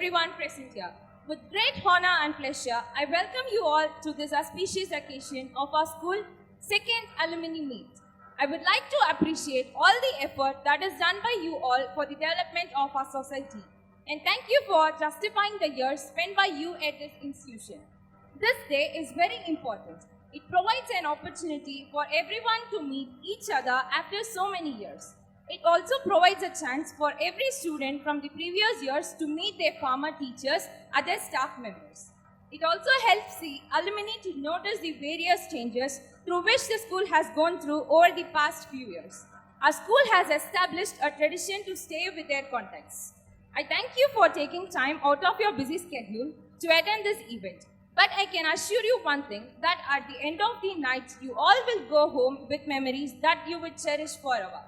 everyone present here. With great honor and pleasure, I welcome you all to this auspicious occasion of our school second alumni meet. I would like to appreciate all the effort that is done by you all for the development of our society. And thank you for justifying the years spent by you at this institution. This day is very important. It provides an opportunity for everyone to meet each other after so many years. It also provides a chance for every student from the previous years to meet their former teachers, other staff members. It also helps the alumni to notice the various changes through which the school has gone through over the past few years. Our school has established a tradition to stay with their contacts. I thank you for taking time out of your busy schedule to attend this event. But I can assure you one thing, that at the end of the night, you all will go home with memories that you will cherish forever.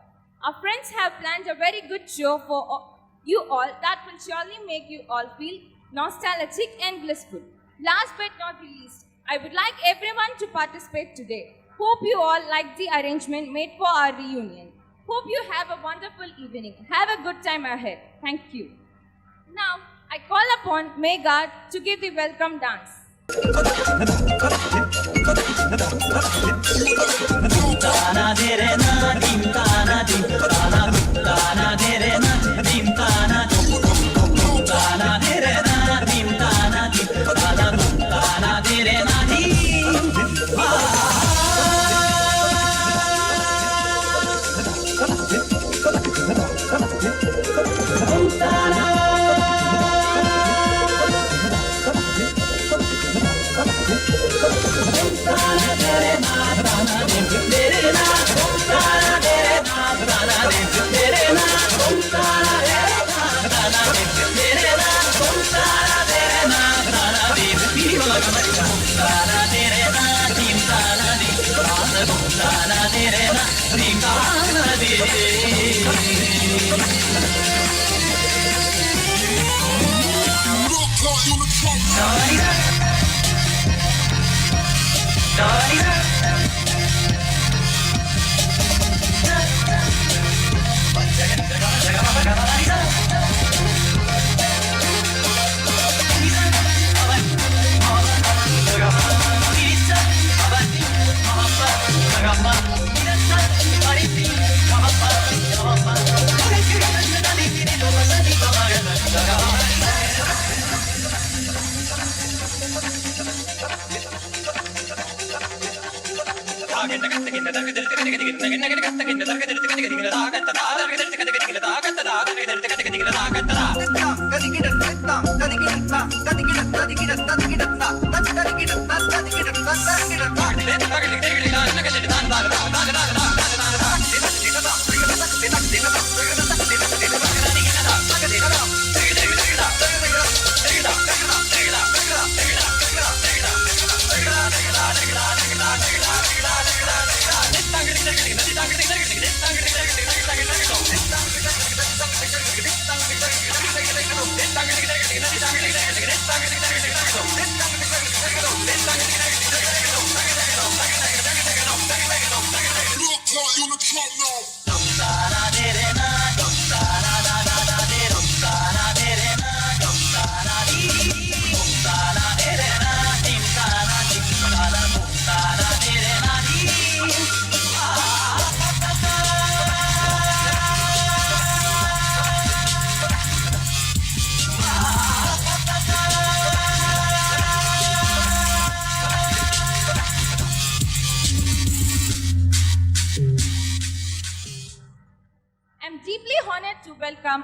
Our friends have planned a very good show for you all that will surely make you all feel nostalgic and blissful. Last but not the least, I would like everyone to participate today. Hope you all like the arrangement made for our reunion. Hope you have a wonderful evening. Have a good time ahead. Thank you. Now, I call upon Megha to give the welcome dance.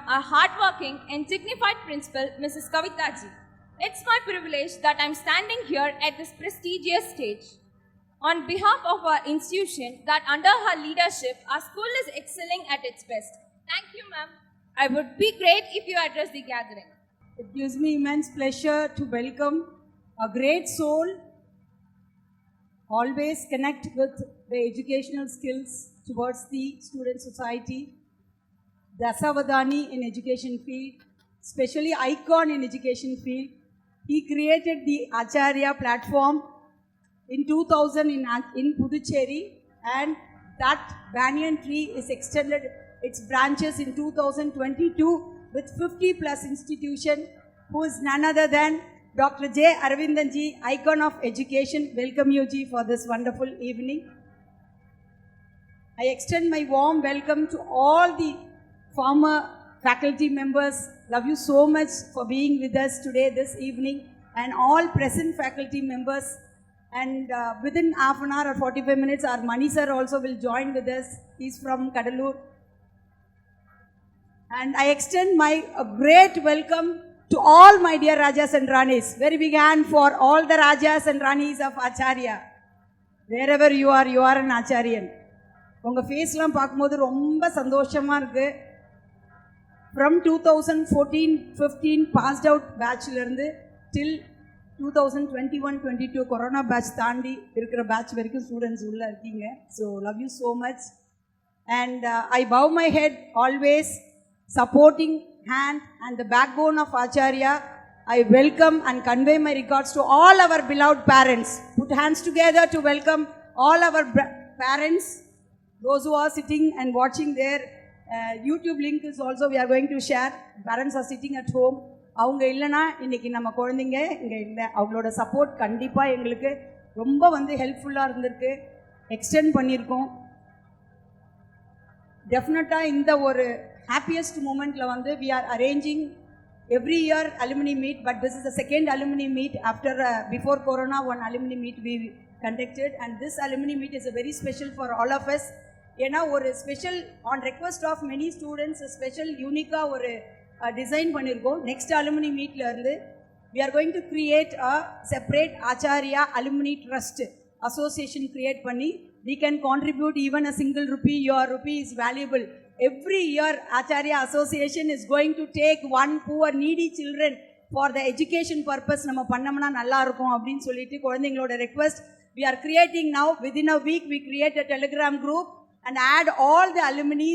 Our hardworking and dignified principal, Mrs. Kavita ji. It's my privilege that I'm standing here at this prestigious stage. On behalf of our institution, that under her leadership, our school is excelling at its best. Thank you, ma'am. I would be great if you address the gathering. It gives me immense pleasure to welcome a great soul. Always connect with the educational skills towards the student society. Dasavadani in education field, especially icon in education field. He created the Acharya platform in 2000 in Puducherry, and that banyan tree is extended its branches in 2022 with 50 plus institutions who is none other than Dr. J. Aravindanji, icon of education. Welcome you, Ji, for this wonderful evening. I extend my warm welcome to all the former faculty members. Love you so much for being with us today, this evening, and all present faculty members. And within half an hour or 45 minutes, our Mani sir also will join with us. He's from Kadalur. And I extend my great welcome to all my dear Rajas and Ranis. Very big hand for all the Rajas and Ranis of Acharya. Wherever you are an Acharyan. உங்கள் ஃபேஸ்லாம் பார்க்கும்போது ரொம்ப சந்தோஷமாக இருக்குது. From 2014-15 passed out பேட்ச்லேருந்து till 2021-22 corona batch தாண்டி இருக்கிற batch வரைக்கும் students உள்ளே இருக்கீங்க. So love you so much. And I bow my head always supporting hand and the backbone of Acharya. I welcome and convey my regards to all our beloved parents. Put hands together to welcome all our parents. Those who are sitting and watching their YouTube link is also we are going to share. Parents are sitting at home. அவங்க இல்லைனா இன்றைக்கி நம்ம குழந்தைங்க இங்கே இல்லை. அவங்களோட support கண்டிப்பாக எங்களுக்கு ரொம்ப ஹெல்ப்ஃபுல்லாக இருந்திருக்கு. எக்ஸ்டெண்ட் பண்ணியிருக்கோம். டெஃபினட்டாக இந்த ஒரு happiest momentல we are arranging every year alumni meet, but this is the second alumni meet after before corona one alumni meet we conducted, and this alumni meet is a very special for all of us. ஏன்னா ஒரு special on request of many students special யூனிக்காக ஒரு design பண்ணியிருக்கோம். Next alumni மீட்ல இருந்து we are going to create a separate Acharya alumni trust association create பண்ணி we can contribute even a single rupee. Your rupee is valuable. Every year Acharya Association is going to take one poor needy children for the education purpose. நம்ம பண்ணோம்னா நல்லா இருக்கும் அப்படின்னு சொல்லிட்டு குழந்தைங்களோட request we are creating now. Within a week we create a telegram group and add all the alumni,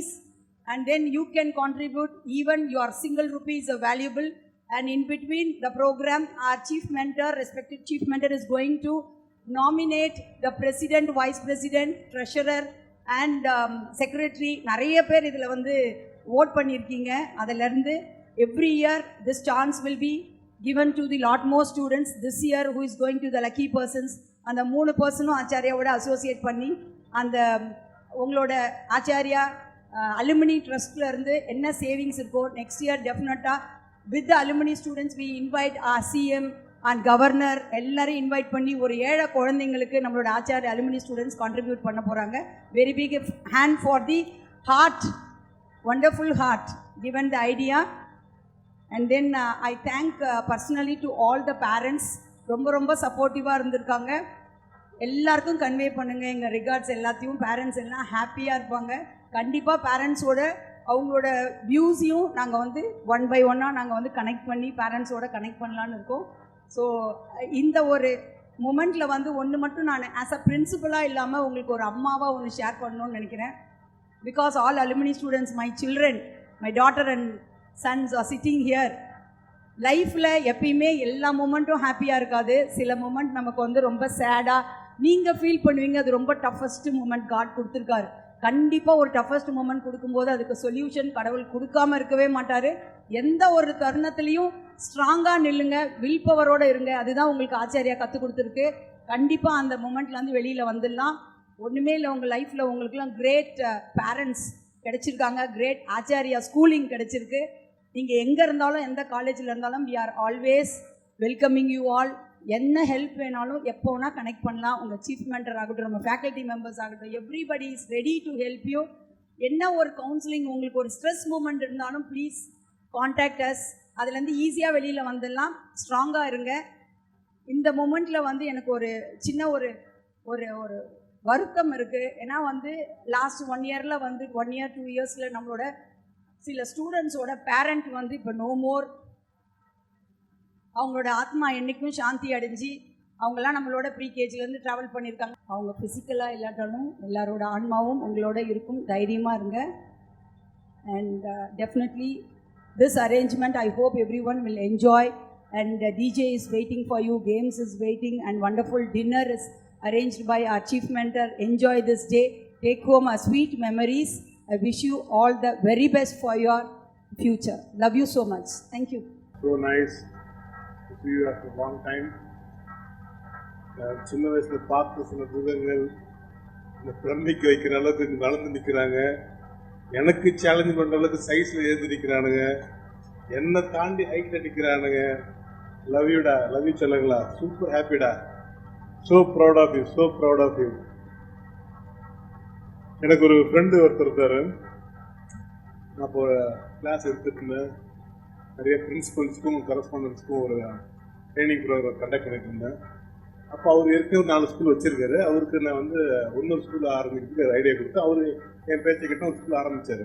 and then you can contribute even your single rupee is valuable. And in between the program our chief mentor, respected chief mentor, is going to nominate the president, vice president, treasurer and secretary. நிறைய பேர் இதில் vote பண்ணியிருக்கீங்க. அதிலிருந்து every year this chance will be given to the lot more students. This year who is going to the lucky persons, அந்த 3 பர்சனும் ஆச்சாரியாவோட associate பண்ணி அந்த உங்களோட Acharya alumni ட்ரஸ்ட்ல இருந்து என்ன சேவிங்ஸ் இருக்கோ நெக்ஸ்ட் இயர் டெஃபினட்டாக with alumni students we invite CM and governor எல்லாரையும் invite பண்ணி ஒரு ஏழை குழந்தைங்களுக்கு நம்மளோட ஆச்சாரிய அலுமினி ஸ்டூடெண்ட்ஸ் கான்ட்ரிபியூட் பண்ண போகிறாங்க. Very big hand for the heart, wonderful heart given the idea. And then I thank personally to all the parents. ரொம்ப சப்போர்ட்டிவாக இருந்திருக்காங்க. எல்லாருக்கும் கன்வே பண்ணுங்கள் எங்கள் ரிகார்ட்ஸ் எல்லாத்தையும். பேரண்ட்ஸ் எல்லாம் ஹாப்பியாக இருப்பாங்க. கண்டிப்பாக பேரண்ட்ஸோட அவங்களோட வியூஸையும் நாங்கள் ஒன் பை ஒன்னாக நாங்கள் கனெக்ட் பண்ணி பேரண்ட்ஸோட கனெக்ட் பண்ணலான்னு இருக்கோம். ஸோ இந்த ஒரு மூமெண்ட்டில் ஒன்று மட்டும் நான் ஆஸ் அ பிரின்சிபலாக இல்லாமல் உங்களுக்கு ஒரு அம்மாவாக ஒன்று ஷேர் பண்ணணும்னு நினைக்கிறேன். Because all alumni students, my children, my daughter and sons are sitting here. லைஃப்பில் எப்பயுமே எல்லா மூமெண்ட்டும் ஹாப்பியாக இருக்காது. சில மூமெண்ட் நமக்கு ரொம்ப சேடாக நீங்கள் ஃபீல் பண்ணுவீங்க. அது ரொம்ப டஃபஸ்ட் மூமெண்ட் காட் கொடுத்துருக்காரு. கண்டிப்பாக ஒரு டஃபஸ்ட் மூமெண்ட் கொடுக்கும்போது அதுக்கு சொல்யூஷன் கடவுள் கொடுக்காம இருக்கவே மாட்டார். எந்த ஒரு தருணத்துலேயும் ஸ்ட்ராங்காக நில்லுங்க, வில் பவரோடு இருங்க. அதுதான் உங்களுக்கு ஆச்சாரியா கற்றுக் கொடுத்துருக்கு. கண்டிப்பாக அந்த மூமெண்ட்லேருந்து வெளியில் வந்துடலாம். ஒன்றுமே இல்லை, உங்கள் லைஃப்பில் உங்களுக்குலாம் கிரேட் பேரண்ட்ஸ் கிடச்சிருக்காங்க, கிரேட் ஆச்சாரியா ஸ்கூலிங் கிடச்சிருக்கு. நீங்கள் எங்கே இருந்தாலும் எந்த காலேஜில் இருந்தாலும் we are always welcoming you all. என்ன ஹெல்ப் வேணாலும் எப்போ வேணால் கனெக்ட் பண்ணலாம். உங்கள் சீஃப் மென்டர் ஆகட்டும், நம்ம ஃபேக்கல்ட்டி மெம்பர்ஸ் ஆகட்டும், everybody is ready to help you. என்ன ஒரு கவுன்சிலிங், உங்களுக்கு ஒரு ஸ்ட்ரெஸ் மூமெண்ட் இருந்தாலும் ப்ளீஸ் கான்டாக்ட் அஸ். அதுலேருந்து ஈஸியாக வெளியில் வந்துடலாம். ஸ்ட்ராங்காக இருங்க. இந்த மூமெண்ட்டில் எனக்கு ஒரு சின்ன ஒரு ஒரு ஒரு வருத்தம் இருக்குது. ஏன்னா லாஸ்ட் 1 இயரில் 1 இயர் 2 இயர்ஸில் நம்மளோட சில ஸ்டூடெண்ட்ஸோட பேரண்ட் இப்போ நோ மோர். அவங்களோட ஆத்மா என்றைக்கும் சாந்தி அடைஞ்சு அவங்களாம் நம்மளோட ப்ரீகேஜிலேருந்து ட்ராவல் பண்ணியிருக்காங்க. அவங்க ஃபிசிக்கலாக இல்லாட்டாலும் எல்லாரோட ஆன்மாவும் உங்களோட இருக்கும். தைரியமாக இருங்க. And definitely this arrangement I hope every one will enjoy. And DJ is waiting for you, games is waiting, and wonderful dinner is arranged by our chief mentor. Enjoy this day. Take home our sweet memories. I wish you all the very best for your future. Love you so much. Thank you. So nice. see you after a long time. சின்ன வயசில் பார்த்த சில முகங்கள் இந்த பிரமிக்க வைக்கிற அளவுக்கு வளர்ந்து நிற்கிறாங்க. எனக்கு சேலஞ்ச் பண்ணுற அளவுக்கு சைஸில் எழுந்து நிற்கிறானுங்க. என்னை தாண்டி ஹைட்டில் நிற்கிறானுங்க. லவ் யூடா, லவ் யூ சொல்லுங்களா. சூப்பர் ஹாப்பிடா. So proud of you, so proud of you. எனக்கு ஒரு ஃப்ரெண்டு ஒருத்தர் இருக்கார். நான் இப்போ கிளாஸ் எடுத்துட்டு இருந்தேன். நிறைய பிரின்சிபல்ஸுக்கும் கரஸ்பாண்டன்ஸுக்கும் ஒரு ட்ரைனிங் ப்ரோக்ராம் கண்டக்ட் பண்ணிட்டு இருந்தேன். அப்போ அவர் ஏற்கனவே 4 ஸ்கூல் வச்சுருக்காரு. அவருக்கு நான் வந்து இன்னொரு ஸ்கூல் ஆரம்பிக்கிறதுக்கு ஐடியா கொடுத்து அவர் என் பேச்சைக்கிட்ட ஒரு ஸ்கூல் ஆரம்பித்தார்.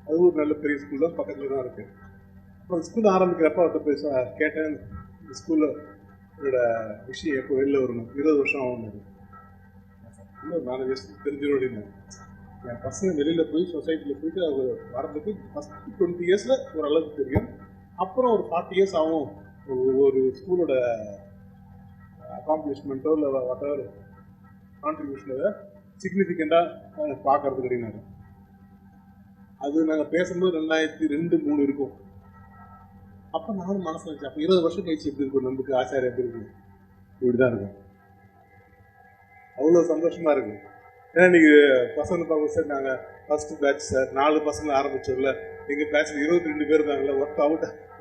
அது ஒரு நல்ல பெரிய ஸ்கூல் தான், பக்கத்தில் தான் இருக்குது. அந்த ஸ்கூல் ஆரம்பிக்கிறப்ப அவர்கிட்ட போய் கேட்டேன், இந்த ஸ்கூலோட விஷயம் எப்போ வெளில வரணும், 20 வருஷம் ஆகும், இன்னும் 4 வருஷத்துக்கு தெரிஞ்சிடும் அப்படின்னு. என் பசங்க வெளியில் போய் சொசைட்டியில் போயிட்டு அவர் வரதுக்கு ஃபஸ்ட்டு 20 இயர்ஸில் ஓரளவுக்கு தெரியும். அப்புறம் ஒரு 40 இயர்ஸ் ஆகும் ஒரு ஸ்கூலோட அக்காம்ப்ளிஷ்மெண்ட்டோ இல்லை வாட்டவர் கான்ட்ரிபியூஷனோ சிக்னிஃபிகண்ட்டாக பார்க்கறது கிடையாது. அது நாங்கள் பேசும்போது 2002-2003 இருக்கும். அப்போ நானும் மனசில் வச்சேன், அப்போ 20 வருஷம் கழிச்சு எப்படி இருக்கும், நமக்கு ஆச்சாரம் எப்படி இருக்கும், இப்படி தான் இருக்கும். அவ்வளோ சந்தோஷமாக இருக்குது. ஏன்னா இன்றைக்கி பசங்க பார்க்க சார், நாங்கள் ஃபஸ்ட்டு பேட்ச் சார், 4 பசங்களை ஆரம்பிச்சோம்ல, எங்கள் பேட்சில் 22 பேர் இருந்தாங்களே,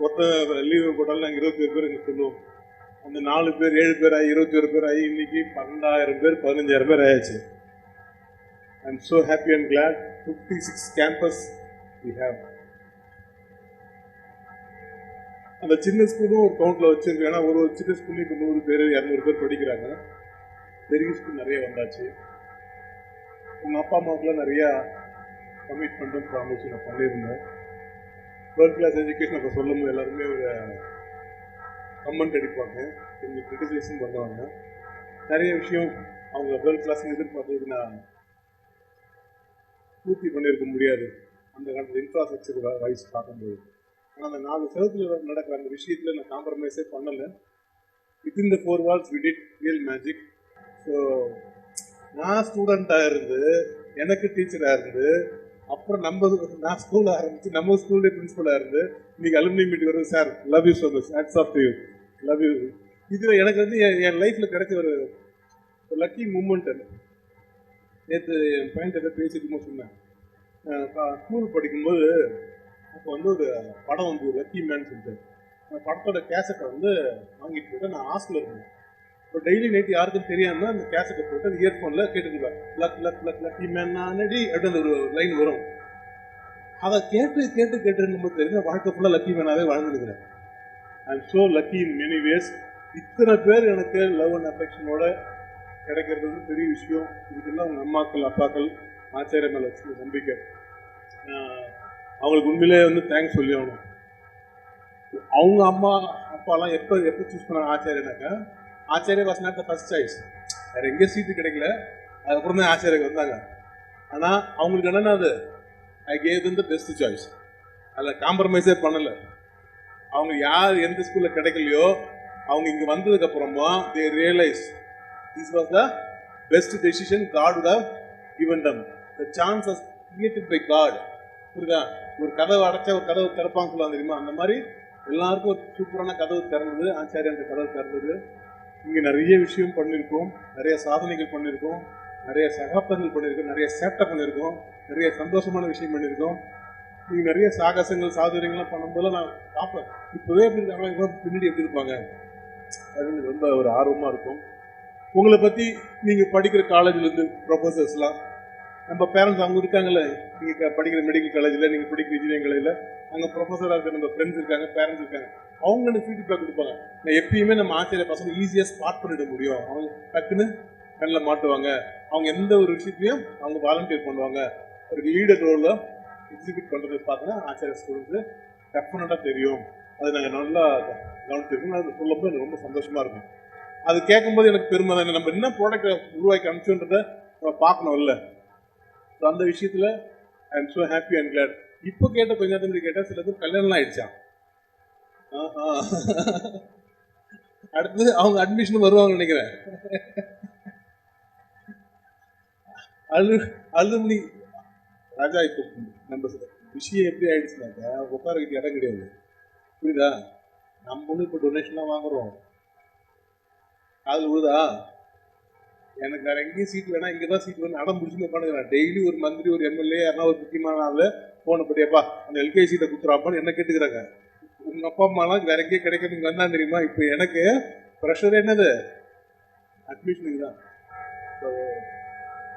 ஒருத்த லீவு போட்டாலும் நாங்கள் 27 பேர் எங்களுக்கு சொல்லுவோம். அந்த 4 பேர் 7 பேர் ஆகி 21 பேர் ஆகி இன்னைக்கு 12,000 பேர் 15,000 பேர் ஆயாச்சு. ஐ am so happy and glad. 56 campus we have. அந்த சின்ன ஸ்கூலும் ஒரு கவுண்டில் வச்சிருக்கு. ஏன்னா ஒரு சின்ன ஸ்கூல்ல இப்போ 100 பேர் 200 பேர் படிக்கிறாங்க. பெரிய ஸ்கூல் நிறைய வந்தாச்சு. உங்கள் அப்பா அம்மாவுக்குலாம் நிறையா கமிட்மெண்ட்டும் ப்ராமிஸும் நான் பண்ணியிருந்தேன். வேர்ல்ட் கிளாஸ் எஜுகேஷன் அப்போ சொல்லும்போது எல்லாருமே ஒரு கமெண்ட் அடிப்பாங்க, கொஞ்சம் கிரிட்டிசைஸும் பண்ணுவாங்க. நிறைய விஷயம் அவங்க வேர்ல்ட் கிளாஸ் எதிர்பார்த்ததுக்கு நான் பூர்த்தி பண்ணியிருக்க முடியாது அந்த காலத்தில் இன்ஃப்ராஸ்ட்ரக்சர் வைஸ் பார்க்கும்போது. ஆனால் அந்த 4 செவத்தில் நடக்கிற அந்த விஷயத்தில் நான் காம்ப்ரமைஸே பண்ணலை. Within the 4 walls we did real magic. So நான் ஸ்டூடெண்ட்டாக இருந்து, எனக்கு டீச்சராக இருந்து, அப்புறம் நான் ஸ்கூல் ஆரம்பித்து நம்ம ஸ்கூல்லே பிரின்சிபலாக இருந்து இன்னைக்கு அலுமினி மீட்டிங் வருது. Sir love you so much, hats off to you, love you. இது எனக்கு வந்து என் லைஃப்பில் கிடைச்ச ஒரு லக்கி மூமெண்ட். நேற்று என் பையன் எதை பேசிட்டு சொன்னேன், ஸ்கூல் படிக்கும்போது அப்போ வந்து ஒரு படம் வந்து லக்கி மேன் சொல்லிட்டு அந்த படத்தோட கேசட்டை வந்து வாங்கிட்டு போயிட்டு நான் ஹாஸ்டலில் இருந்தேன். இப்போ டெய்லி நைட்டு யாருக்கும் தெரியாமல் அந்த கேசட்டை போட்டு அந்த இயர்ஃபோனில் கேட்டுக்குவேன். Luck luck luck lucky man நானடி அப்படின்னு ஒரு லைன் வரும். அதை கேட்டு கேட்டு கேட்டு நம்ம தெரிஞ்ச வாழ்க்கை ஃபுல்லாக லக்கி மேனாகவே வாழ்ந்துருக்கிறேன். I am so lucky in many ways. இத்தனை பேர் எனக்கு லவ் அண்ட் அஃபெக்ஷனோட கிடைக்கிறது வந்து பெரிய விஷயம். இதுக்கெல்லாம் அவங்க அம்மாக்கள் அப்பாக்கள் ஆச்சாரிய மேலே வச்சு நம்பிக்கை. அவங்களுக்கு உண்மையிலே வந்து தேங்க்ஸ் சொல்லி ஆகணும். அவங்க அம்மா அப்பாலாம் எப்போ சூஸ் பண்ணாங்க ஆச்சாரியனாக்கா, Achariya was not the first choice. வேறு எங்கேயும் சீட்டு கிடைக்கல, அதுக்கப்புறம் தான் ஆச்சாரியக்கு வந்தாங்க. ஆனால் அவங்களுக்கு என்னென்னா அது I gave them the best choice. அதில் காம்ப்ரமைஸே பண்ணலை. அவங்க யார் எந்த ஸ்கூலில் கிடைக்கலையோ அவங்க இங்கே வந்ததுக்கப்புறமா தே realise this was the best decision God would have given them. The chance was created by God. புரியுதா? ஒரு கதவை அடைச்சா ஒரு கதவு திறப்பான்னு சொல்லுவாங்க தெரியுமா, அந்த மாதிரி எல்லாருக்கும் ஒரு சூப்பரான கதவு திறந்தது. ஆச்சாரிய அந்த கதவு திறந்தது. இங்கே நிறைய விஷயம் பண்ணியிருக்கோம், நிறைய சாதனைகள் பண்ணியிருக்கோம், நிறைய சகாப்தங்கள் பண்ணியிருக்கோம், நிறைய சேட்டை பண்ணியிருக்கோம், நிறைய சந்தோஷமான விஷயம் பண்ணியிருக்கோம். நீங்கள் நிறைய சாகசங்கள் சாதுரியங்கள்லாம் பண்ணும்போது நான் பார்ப்பேன், இப்போவே எப்படி இருக்காங்க, பின்னாடி எப்படி இருப்பாங்க அப்படின்னு ரொம்ப ஒரு ஆர்வமாக இருக்கும். உங்களை பற்றி நீங்கள் படிக்கிற காலேஜ்லேருந்து ப்ரொஃபஸர்ஸ்லாம் நம்ம பேரண்ட்ஸ் அவங்க இருக்காங்கல்ல, நீங்கள் படிக்கிற மெடிக்கல் காலேஜில், நீங்கள் படிக்கிற இன்ஜினியரிங் காலேஜில் அங்கே ப்ரொஃபஸராக இருக்க நம்ம ஃப்ரெண்ட்ஸ் இருக்காங்க, பேரண்ட்ஸ் இருக்காங்க. அவங்க எனக்கு ஃபீட்பேக் கொடுப்பாங்க. நான் எப்பயுமே நம்ம ஆச்சரிய பசங்க ஈஸியாக ஸ்பாட் பண்ணிட முடியும், அவங்க டக்குன்னு கண்ணில் மாட்டுவாங்க, அவங்க எந்த ஒரு விஷயத்தையும் அவங்க வாலண்டியர் பண்ணுவாங்க, ஒரு லீடர் ரோலில் எக்ஸிக்யூட் பண்ணுறது பார்த்தோன்னா ஆச்சாரிய ஸ்டூடெண்ட்ஸு டெஃபினட்டாக தெரியும். அது நாங்கள் நல்லா கவனிச்சிருக்கோம். அது சொல்லும்போது எனக்கு ரொம்ப சந்தோஷமாக இருக்கும். அது கேட்கும்போது எனக்கு பெருமை தான். நம்ம என்ன ப்ராடக்டை உருவாக்கி அனுப்பிச்சோன்றதை நம்ம பார்க்கணும் இல்லை. ஸோ அந்த விஷயத்தில் ஐ am so happy and glad. இப்போ கேட்ட கொஞ்ச நேரத்துக்கு கேட்டால் சில பேர் கல்யாணம்லாம் ஆயிடுச்சான். அடுத்து அவங்க அட்மிஷன் வருவாங்க நினைக்கிறேன். அலுமினி ராஜா இப்போ நம்ம விஷயம் எப்படி ஆயிடுச்சுனாக்கா உட்கார வைக்க இடம் கிடையாது, புரியுதா? நம்மளும் இப்போ டொனேஷன்லாம் வாங்குறோம். அதில் விழுதா? எனக்கு வேற எங்கேயும் சீட் வேணா, இங்கே தான் சீட் வேணும் அடம் முடிச்சுன்னு உட்காந்துக்கிறேன். டெய்லி ஒரு மந்திரி, ஒரு எம்எல்ஏ, யாரா ஒரு முக்கியமான ஆள் ஃபோனை பட்டியப்பா அந்த எல்கேஜி சீட்டை கொடுத்துறாப்பான்னு என்ன கேட்டுக்கிறாங்க. உங்கள் அப்பா அம்மாலாம் வேற எங்கேயும் கிடைக்கிறதுக்கு வந்தா தெரியுமா? இப்போ எனக்கு ப்ரெஷர் என்னது? அட்மிஷனுக்கு தான்.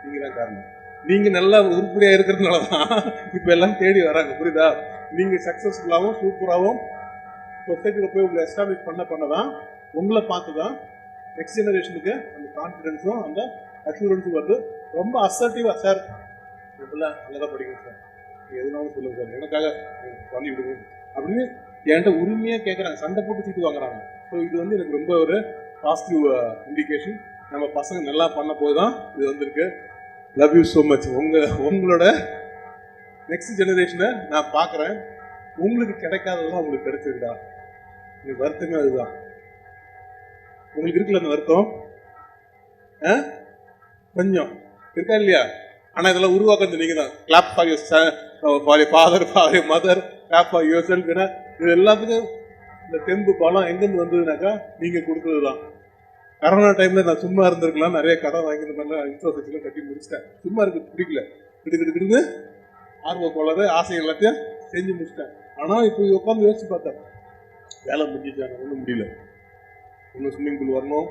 நீங்கள் தான் காரணம். நீங்கள் நல்லா உருப்படியாக இருக்கிறதுனால தான் இப்போ எல்லாம் தேடி வராங்க. புரியுதா? நீங்கள் சக்ஸஸ்ஃபுல்லாகவும் சூப்பராகவும் சொசைட்டியில் போய் உங்களை எஸ்டாப்ளிஷ் பண்ண தான் உங்களை பார்த்து தான் நெக்ஸ்ட் ஜெனரேஷனுக்கு அந்த கான்ஃபிடென்ஸும் அந்த அஷூரன்ஸும் வருது. ரொம்ப அசர்ட்டிவாக சார் இப்பெல்லாம் நல்லா படிக்கணும் சார், எதுனாலும் சொல்லுங்க சார், எனக்காக பண்ணி விடுங்க அப்படின்னு என்கிட்ட உரிமையாக கேட்குறாங்க, சண்டை போட்டு சீட்டு வாங்குறாங்க. ஸோ இது வந்து எனக்கு ரொம்ப ஒரு பாசிட்டிவ் இண்டிகேஷன். நம்ம பசங்க நல்லா பண்ண போது தான் இது வந்திருக்கு. Love you so much. உங்களோட நெக்ஸ்ட் ஜெனரேஷனை நான் பார்க்குறேன். உங்களுக்கு கிடைக்காததான் உங்களுக்கு கிடைச்சிருக்கா? எனக்கு வருத்தமே அதுதான். உங்களுக்கு இருக்குல்ல அந்த வருத்தம்? கொஞ்சம் இருக்கா இல்லையா? ஆனால் இதெல்லாம் உருவாக்குறது நீங்கள் தான். Clap for your father, for your mother, clap for yourself. ஏன்னா இது எல்லாத்துக்கும் இந்த தெம்பு பலம் எங்கேருந்து வந்ததுனாக்கா நீங்கள் கொடுத்தது தான். கரோனா டைமில் நான் சும்மா இருந்திருக்கலாம், நிறைய கடன் வாங்கி இந்த மாதிரிலாம் இன்ஃப்ராஸ்ட்ரக்சர்லாம் கட்டி முடிச்சிட்டேன். சும்மா இருக்கு பிடிக்கல, கிடுக்கிட்டு ஆர்வ கோளாறு ஆசை எல்லாத்தையும் செஞ்சு முடிச்சிட்டேன். ஆனால் இப்போ உட்காந்து யோசிச்சு பார்த்தேன், வேலை முடிஞ்சிட்டாங்க, ஒன்றும் முடியல. இன்னும் ஸ்விம்மிங் பூல் வரணும்,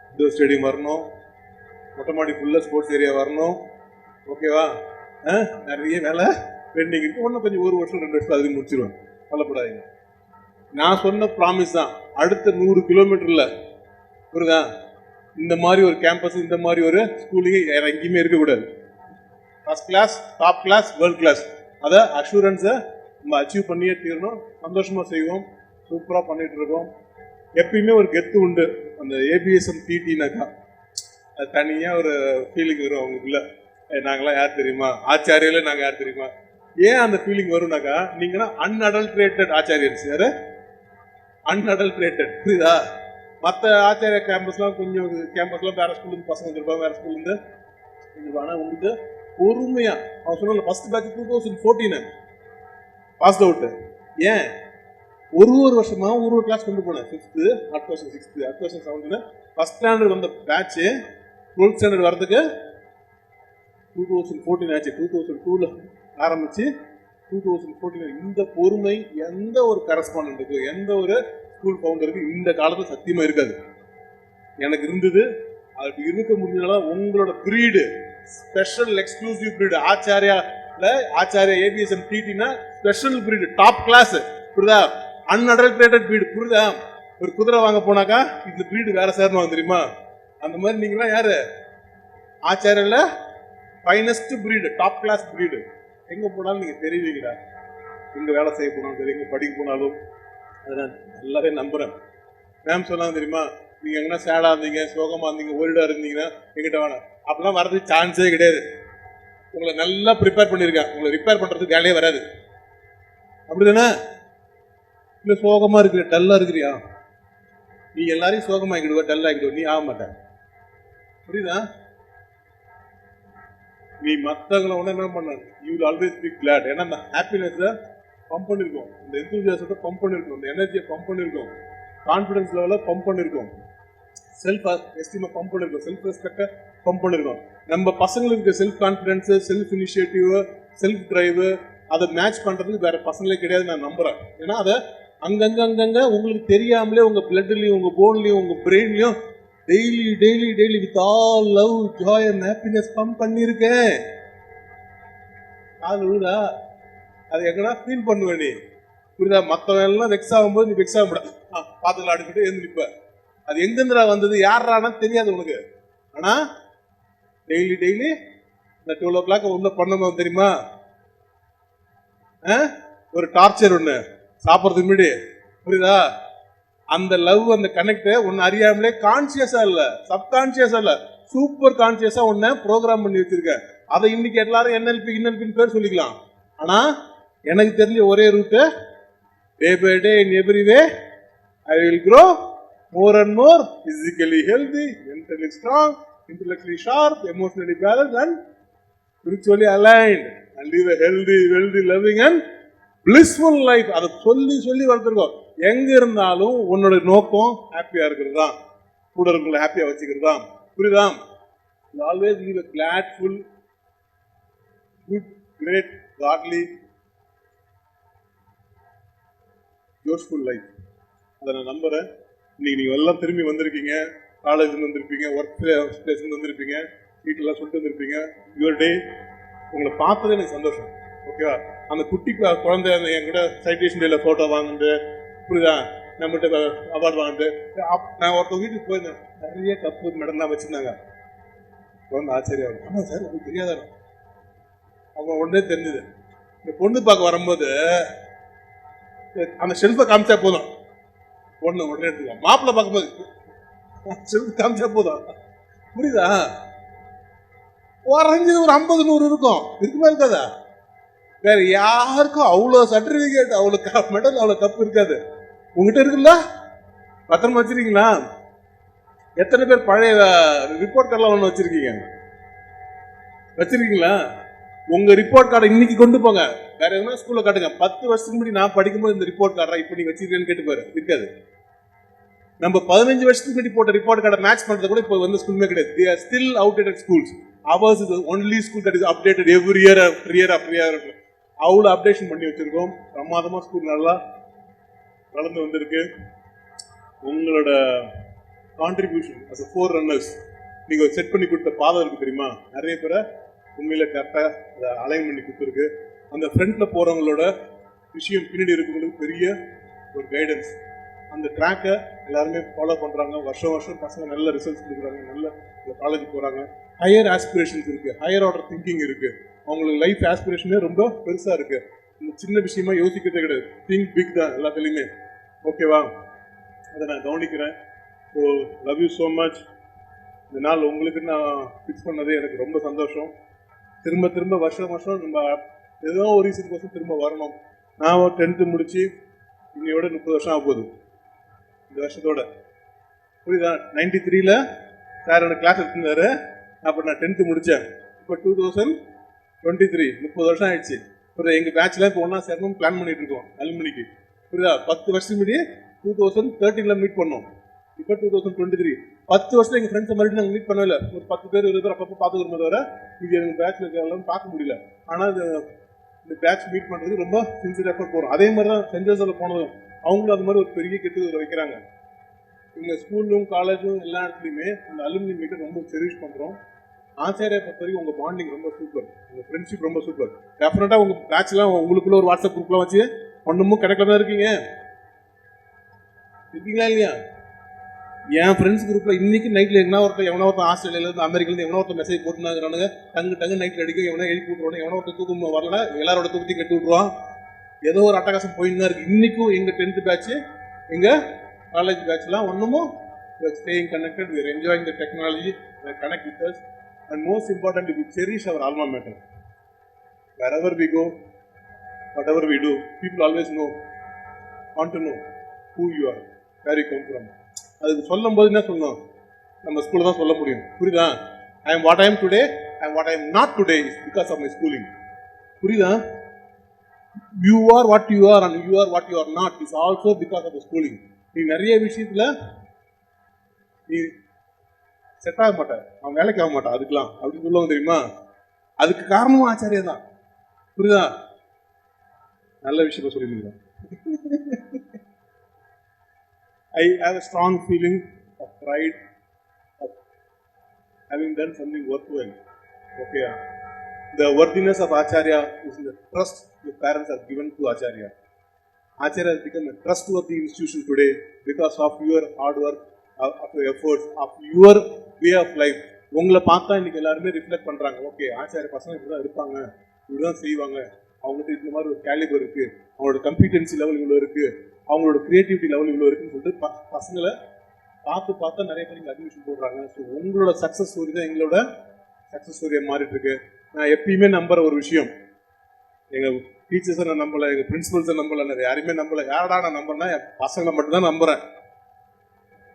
இண்டோர் ஸ்டேடியம் வரணும், மொட்டை மாடி ஃபுல்லாக ஸ்போர்ட்ஸ் ஏரியா வரணும். ஓகேவா? நிறைய வேலை பெண்டிங் இருக்கு. ஒன்றும் கொஞ்சம் 1 வருஷம் 2 வருஷம் அதுக்கு முடிச்சிருவேன், கவலைப்படாதீங்க. நான் சொன்ன ப்ராமிஸ் தான். அடுத்த 100 கிலோமீட்டரில் புரியுதா, இந்த மாதிரி ஒரு கேம்பஸ், இந்த மாதிரி ஒரு ஸ்கூலிங்கே வேறு எங்கேயுமே இருக்கக்கூடாது. First class, top class, world class. அதை அஷூரன்ஸை நம்ம அச்சீவ் பண்ணியே தீரணும். சந்தோஷமாக செய்வோம், சூப்பராக பண்ணிகிட்டு இருக்கோம். எப்பயுமே ஒரு கெத்து உண்டு. அந்த ஏபிஎஸ்எம் டிடினாக்கா அது தனியாக ஒரு ஃபீலிங் வரும் அவங்களுக்குள்ள. நாங்களாம் யார் தெரியுமா, ஆச்சாரியில நாங்கள் யார் தெரியுமா. ஏன் அந்த ஃபீலிங் வரும்னாக்கா, நீங்கன்னா அன்அடல்ட்ரேட்டட் ஆச்சாரியன்ஸ். யாரு அன்அடல்ட்ரேட்டட்? புரியுதா? மற்ற ஆச்சாரிய கேம்பஸ்லாம் கொஞ்சம் கேம்பஸ்லாம் வேறு ஸ்கூல்லேருந்து பசங்க வந்துருப்பாங்க, வேறு ஸ்கூல்லேருந்து வந்துருப்பாங்க. ஆனால் உங்களுக்கு பொறுமையாக அவன் சொன்ன ஃபர்ஸ்ட் பேட்ச் 2014 பாஸ் அவுட்டு. ஏன் ஒரு வருஷமா ஒரு கிளாஸ் கொண்டு போனேன். 5th, அடுத்த வருஷம் 6th, அடுத்த வருஷம் 7th. ஃபர்ஸ்ட் ஸ்டாண்டர்ட் வந்த பேட்ச்சு 12th ஸ்டாண்டர்ட் வரதுக்கு 2014 ஆச்சு. 2002 ஆரம்பிச்சு 2014. இந்த பொறுமை எந்த ஒரு கரஸ்பாண்டன்ட்டுக்கு, எந்த ஒரு ஸ்கூல் ஃபவுண்டருக்கு இந்த காலத்தில் சத்தியமாக இருக்காது. எனக்கு இருந்தது. அதுக்கு இருக்க முடிஞ்சதால உங்களோட breed, special exclusive breed Acharya APSM டிடினா ஸ்பெஷல் பிரீடு, டாப் கிளாஸ். புரியுதா? Unadulterated breed. புரியுதா? ஒரு குதிரை வாங்க போனாக்கா இந்த பிரீடு வேற சேரணும் தெரியுமா? அந்த மாதிரி நீங்களாம் யாரு? ஆச்சாரியில finest breed, top class breed. எங்க போனாலும் நீங்க தெரியுவீங்கடா. எங்க வேலை செய்ய போனாலும் சரி, எங்க படிக்க போனாலும். அதை நான் எல்லாரையும் நம்புறேன். மேம் சொன்னாங்க தெரியுமா, நீங்க எங்கன்னா சேடா இருந்தீங்க, சோகமா இருந்தீங்க, ஓரிடா இருந்தீங்கன்னா எங்கிட்ட வேணாம். அப்பெல்லாம் வரதுக்கு சான்ஸே கிடையாது. உங்களை நல்லா ப்ரிப்பேர் பண்ணியிருக்கேன். உங்களை ரிப்பேர் பண்றதுக்கு வேலையே வராது. அப்படிதானே? இல்லை சோகமா இருக்கிற, டல்லா இருக்கிறியா? நீ எல்லாரையும் சோகமாக்கிடுவ, டல்லாக்கிடுவ, நீ ஆக மாட்ட. புரியுதா? நீ மற்றவங்களை உடனே என்ன பண்ண, you will always be Claude. ஏன்னா அந்த ஹாப்பினஸை பம்ப் பண்ணியிருக்கோம், இந்த எந்தூசியாசத்தை பம்ப் பண்ணியிருக்கோம், இந்த எனர்ஜியை பம்ப் பண்ணியிருக்கோம், கான்ஃபிடன்ஸ் லெவலை பம்ப் பண்ணியிருக்கோம், செல்ஃப் எஸ்டீமை பம்ப் பண்ணியிருக்கோம், செல்ஃப் ரெஸ்பெக்டை பம்ப் பண்ணியிருக்கோம். நம்ம பசங்களுக்கு self confidence, self initiative, self drive அதை மேட்ச் பண்ணுறதுக்கு வேற பசங்களே கிடையாது, நான் நம்புகிறேன். ஏன்னா அதை அங்கங்கே உங்களுக்கு தெரியாமலே உங்கள் பிளட்லையும், உங்கள் போன்லையும், உங்கள் பிரெயின்லையும் daily with all love, joy and happiness pump பண்ணியிருக்கேன். அது விழுதா? அது எங்கன்னா ஃபீல் பண்ணுவேன் நீ. புரியுதா? மற்றவன் எல்லாம் வெக்ஸ் ஆகும்போது நீ வெக்ஸ் ஆக முடியாது, பார்த்துக்கலாம் அடிக்கிட்டு எழுந்து நிற்ப. அது எங்கேருந்துடா வந்தது, யாரானா தெரியாது உனக்கு. ஆனால் டெய்லி இந்த 12 o'clock உள்ள பண்ணணும் தெரியுமா? ஒரு டார்ச்சர் ஒன்று சாப்பிட்றதுக்கு முன்னாடி. புரியுதா? அந்த லவ், அந்த கனெக்ட் ஒன்னு அறியாமலே, கான்சியஸா இல்ல, சப்கான்சியஸா இல்ல, சூப்பர் கான்சியஸா ஒன்னு ப்ரோக்ராம் பண்ணி வச்சிருக்க. அதை இன்னைக்கு எல்லாரும் NLP பேர் சொல்லிக்கலாம். ஆனா எனக்கு தெரிஞ்ச ஒரே route, day by day in every way I will grow more and more physically healthy, mentally strong, intellectually sharp, emotionally balanced and spiritually aligned and live a healthy, wealthy, loving and blissful life. அதை சொல்லி வளர்த்துருக்கோம். எங்க இருந்தாலும் உன்னோட நோக்கம் ஹாப்பியா இருக்கிறது தான், கூட இருக்கிற ஹாப்பியா வச்சுக்கிறது தான். புரியுதா? Always leave a gladful, good, great, godly, joyful life. அதை நான் நம்புறேன். இன்னைக்கு நீங்க எல்லாம் திரும்பி வந்திருக்கீங்க, காலேஜ்ல வந்திருப்பீங்க, ஒர்க் பிளேஸ்ல வந்திருப்பீங்க, வீட்டுல சொல்லிட்டு வந்திருப்பீங்க. யுவர் டே, உங்களை பார்த்ததே எனக்கு சந்தோஷம். ஓகேவா? அந்த குட்டி குழந்தை என் கூட சைட்டேஷன் டேல போட்டோ வாங்கிட்டு, புரியுதா, நம்மகிட்ட அவார்டு வாங்கிட்டு, நான் ஒருத்தர் வீட்டுக்கு போயிருந்தேன், நிறைய கப்பு மெடல் தான் வச்சிருந்தாங்க. குழந்தை ஆச்சரியம், ஆமா சார் உங்களுக்கு தெரியாத அவங்க உடனே தெரிஞ்சது. இந்த பொண்ணு பார்க்க வரும்போது அந்த ஷெல்ஃபை காமிச்சா போதும், பொண்ணு உடனே எடுத்துக்கலாம். மாப்பிள்ளை பார்க்கும்போது ஷெல்ஃப் காமிச்சா போதும். புரியுதா? குறைஞ்சது ஒரு 50-100 இருக்கும், இருக்குமே இருக்காதா? வேற யாருக்கும் அவ்வளோ சர்டிபிகேட், அவ்வளோ மெடல், அவ்வளோ கப் இருக்காது. உங்ககிட்ட இருக்குல்ல, பத்திரமா வச்சிருக்கீங்களா? எத்தனை பேர் பழைய ரிப்போர்ட் கார்டெல்லாம் ஒன்று வச்சிருக்கீங்க? வச்சிருக்கீங்களா? உங்க ரிப்போர்ட் கார்டை இன்னைக்கு கொண்டு போங்க, வேற எதுனா ஸ்கூல்ல காட்டுங்க. 10 வருஷத்துக்கு முன்னாடி நான் படிக்கும்போது இந்த ரிப்போர்ட் கார்டை இப்ப நீ வச்சிருக்கேன்னு கேட்டு பாரு, இருக்காது. நம்ம 15 வருஷத்துக்கு முன்னாடி போட்ட ரிப்போர்ட் கார்டை மேட்ச் பண்றது கூட இப்போ வந்து ஸ்கூலுமே கிடையாது. They are still outdated schools. Ours is the only school that is updated every year after year after year. அவ்வளோ அப்டேஷன் பண்ணி வச்சிருக்கோம். பிரமாதமா ஸ்கூல் நல்லா வளர்ந்து வந்திருக்கு. உங்களோட கான்ட்ரிபியூஷன் as a forerunner, நீங்க செட் பண்ணி கொடுத்த பாதை இருக்கு தெரியுமா, நிறைய பேரை உண்மையில கரெக்டா அலைன் பண்ணி கொடுத்துருக்கு. அந்த ஃப்ரண்ட்ல போறவங்களோட விஷயம் பின்னாடி இருக்கிறவங்களுக்கு பெரிய ஒரு கைடன்ஸ். அந்த ட்ராக்கை எல்லாருமே ஃபாலோ பண்றாங்க. வருஷம் வருஷம் பசங்க நல்ல ரிசல்ட்ஸ் கொடுக்குறாங்க, நல்ல காலேஜ் போறாங்க. ஹையர் ஆஸ்பிரேஷன்ஸ் இருக்கு, ஹையர் ஆர்டர் திங்கிங் இருக்கு. அவங்களுக்கு லைஃப் ஆஸ்பிரேஷனே ரொம்ப பெருசா இருக்கு. இந்த சின்ன விஷயமா யோசிக்கிறதே கிடையாது, திங்க் பிக் தான் எல்லாத்துலேயுமே. ஓகேவா? அதை நான் கவனிக்கிறேன். So love you so much. இந்த நாள் உங்களுக்கு நான் ஃபிக்ஸ் பண்ணது எனக்கு ரொம்ப சந்தோஷம். திரும்ப திரும்ப வருஷம் வருஷம் நம்ம ஏதோ ஒரு ரீசனுக்கோசம் திரும்ப வரணும். நான் 10th முடிச்சு இன்னையோட 30 வருஷம் ஆக போகுது இந்த வருஷத்தோட. புரியுதா? 93ல சார் எனக்கு கிளாஸ் எடுத்துருந்தாரு, அப்போ நான் 10th முடித்தேன். இப்போ 2023, 30 வருஷம் ஆயிடுச்சு. புரியுதா? எங்கள் பேட்ச்லாம் இப்போ ஒன்றா சேரணும்னு பிளான் பண்ணிட்டு இருக்கோம் அலுமினிக்கு. புரியுதா? 10 வருஷத்துக்கு முன்னாடி 2013ல மீட் பண்ணோம். இப்போ 2023, 10 வருஷம் எங்கள் ஃப்ரெண்ட்ஸை மறுபடியும் நாங்கள் மீட் பண்ணவே இல்லை. ஒரு 10 பேர் 20 பேர் அப்பப்போ பார்த்து வரும்போது வர இது எங்கள் பேட்சில் இருக்கிறவங்களும் பார்க்க முடியல. ஆனால் இந்த பேட்ச் மீட் பண்ணுறது ரொம்ப சின்சியர் எஃபர்ட் போகிறோம். அதே மாதிரி தான் சென்ட் ஜோசப்ல போனதும் அவங்களும் அது மாதிரி ஒரு பெரிய கெட்டு வைக்கிறாங்க. எங்கள் ஸ்கூலும் காலேஜும் எல்லா இடத்துலையுமே இந்த அலுமினி மீட்டை ரொம்ப செரிஷ் பண்ணுறோம். ஆச்சாரியை பொறுத்த வரைக்கும் உங்கள் பாண்டிங் ரொம்ப சூப்பர், உங்கள் ஃப்ரெண்ட்ஷிப் ரொம்ப சூப்பர். டெஃபினட்டாக உங்கள் பேட்ச்லாம் உங்களுக்குள்ள ஒரு வாட்ஸ்அப் குரூப்லாம் வச்சு ஒன்றுமும் கிடைக்கல தான் இருக்கீங்க, இருக்கீங்களா இல்லையா? என் ஃப்ரெண்ட்ஸ் குரூப்பில் இன்னைக்கு நைட்டில் எவனோ ஒருத்தர் ஆஸ்திரேலியாவிலேருந்து அமெரிக்காலேருந்து எவனோ ஒருத்தர் மெசேஜ் போட்டுனாங்கிறானுங்க. டங்கு நைட்டில் அடிக்கும், எவனோ எழுப்பி விட்ருவானு, எவனோ ஒருத்தர் தூக்கம் வரல, எல்லாரோட தூக்கத்தையும் கட்டி விட்ருவான். ஏதோ ஒரு அட்டகாசம் போயின்னு தான் இருக்குது. இன்றைக்கும் எங்கள் 10th பேட்ச், எங்கள் காலேஜ் பேட்ச்லாம் ஒன்றுமும் staying connected, we are enjoying the technology, they connect with us, and most importantly, we cherish our alma mater. Wherever we go, whatever we do, people always want to know who you are, where you come from. அதுக்கு சொல்லும் போது என்ன சொல்லணும், நம்ம ஸ்கூலில் தான் சொல்ல முடியும். புரியுதா? I am what I am today, I am what I am not today is because of my ஸ்கூலிங். புரியுதா? You are what you are and you are what you are not is also because of the ஸ்கூலிங். நீ நிறைய விஷயத்துல நீ set ஆக மாட்ட, அவன் வேலைக்கு ஆக மாட்டான் அதுக்கெல்லாம் அப்படின்னு சொல்லுவாங்க தெரியுமா? அதுக்கு காரணமும் ஆச்சாரியா தான். புரியுதா? நல்ல விஷயத்த சொல்லியிருந்தேன். I have a strong feeling of pride of having done something worthwhile. Okay. The worthiness of Acharya is in the trust your parents have given to Acharya. Acharya has become a trustworthy institution today because of your hard work, of your efforts, of your way of life. உங்களை பார்த்தா இன்னைக்கு எல்லாருமே reflect பண்றாங்க. Okay, ஆச்சாரிய பசங்க இப்படிதான் இருப்பாங்க, இப்படிதான் செய்வாங்க, அவங்ககிட்ட இந்த மாதிரி ஒரு கேலிபர் இருக்கு, அவங்களோட கம்பிட்டன்சி லெவல் இவ்வளோ இருக்கு, அவங்களோட கிரியேட்டிவிட்டி லெவல் இவ்வளோ இருக்குன்னு சொல்லிட்டு பசங்களை பார்த்து நிறைய பேர் இங்கே அட்மிஷன் போடுறாங்க. ஸோ உங்களோட சக்ஸஸ் ஸ்டோரி தான் எங்களோட சக்ஸஸ் ஸ்டோரியாக மாறிட்டு இருக்கு. நான் எப்பயுமே நம்புற ஒரு விஷயம், எங்கள் டீச்சர்ஸை நான் நம்பலை, எங்கள் பிரின்சிபல்ஸை நம்பலை, நான் யாரையுமே நம்பலை. யாரடா நான் நம்புறேன்னா என் பசங்களை மட்டும்தான் நம்புறேன்.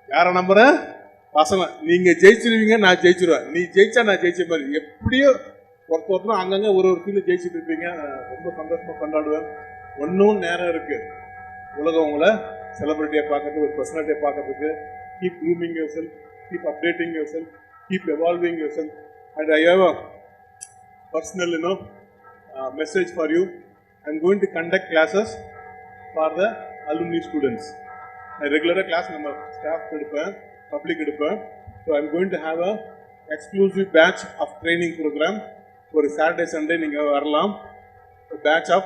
யாரை நம்புறேன்? பசங்க. நீங்கள் ஜெயிச்சிருவீங்க, நான் ஜெயிச்சிருவேன். நீ ஜெயிச்சா நான் ஜெயிச்ச மாதிரி. எப்படியோ ஒருத்தரும் அங்கங்கே ஒரு ஃபீல்டு ஜெயிச்சுட்டு இருப்பீங்க. ரொம்ப சந்தோஷமாக கொண்டாடுவேன். ஒன்றும் நேரம் இருக்கு, உலகம் உங்களை செலிபிரிட்டியை பார்க்கறதுக்கு, ஒரு பர்சனாலிட்டியை பார்க்கறதுக்கு. Keep grooming your self, keep updating your self, keep evolving yourself. And I have a personal, message for you. I'm going to conduct classes for the alumni students. I regular class number staff edupen, public edupen. So I'm going to have a exclusive batch of training program for Saturday Sunday. Ninga varalam, a batch of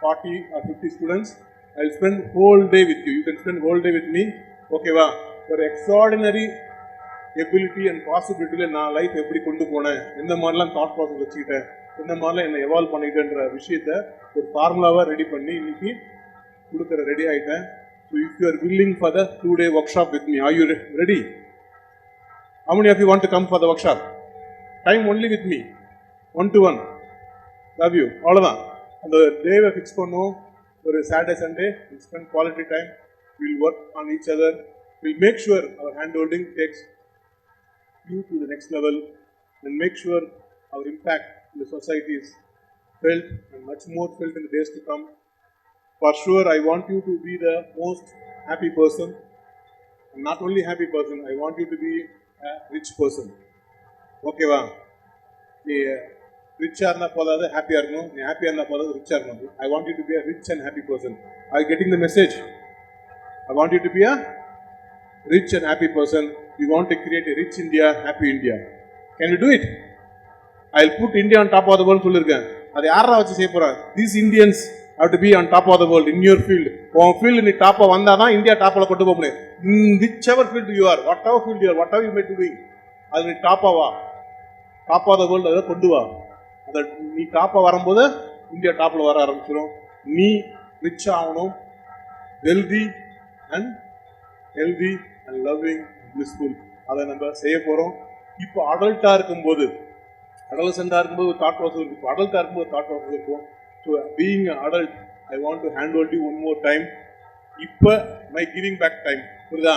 40 or 50 students. I'll spend whole day with you. You can spend whole day with me. Okay va? For extraordinary ability and பாசிபிலிட்டியில் நான் life எப்படி கொண்டு போனேன், எந்த மாதிரிலாம் thought process வச்சுக்கிட்டேன், எந்த மாதிரிலாம் என்னை எவால்வ் பண்ணிக்கிட்டேன்ற விஷயத்த ஒரு ஃபார்முலாவாக ரெடி பண்ணி இன்னைக்கு கொடுக்குற ரெடி ஆகிட்டேன். So if you are willing for the 2-day workshop with me, are you ready? How many of you want to come for the workshop? Time only with me, 1-to-1. Love you. அவ்வளோதான். அந்த டேவை fix பண்ணுவோம். ஒரு Saturday Sunday will spend quality time, will work on each other, will make sure our hand holding takes you to the next level, and make sure our impact in the society is felt and much more felt in the days to come. For sure, I want you to be the most happy person, and not only happy person, I want you to be a rich person. Okay va? Rich arna podada happy arno, happy arna podada rich arno. I want you to be a rich and happy person. Are you getting the message? I want you to be a rich and happy person. We want to create a rich India, happy India. Can we do it? I'll put India on top of the world. சொல்லிருக்கேன். அது யாரா வச்சு செய்ய போறா? These Indians have to be on top of the world in your field. உன் field நீ டாப்பா வந்தாதான் இந்தியா டாப்ல கொண்டு போக முடியும். Whichever field you are, whatever field you are, whatever you may be doing, அது நீ டாப்பா வா. டாப் ஆஃப் த வேர்ல்டு அதை கொண்டு வா. அதை நீ டாப்பா வரும்போது இந்தியா டாப்ல வர ஆரம்பிச்சிடும். நீ ரிச் ஆகணும், வெல்தி அண்ட் லவ்விங், பிளிஸ்ஃபுல். அதை நம்ம செய்ய போகிறோம். இப்போ அடல்ட்டாக இருக்கும்போது, அடல்செண்டாக இருக்கும்போது ஒரு தாட் ப்ராசஸ் இருக்கும், அடல்ட்டாக இருக்கும்போது தாட் ப்ராசஸ் இருக்கும். So being adult, I want to hand hold you one more time. இப்போ மை கிவிங் பேக் டைம், புரியுதா?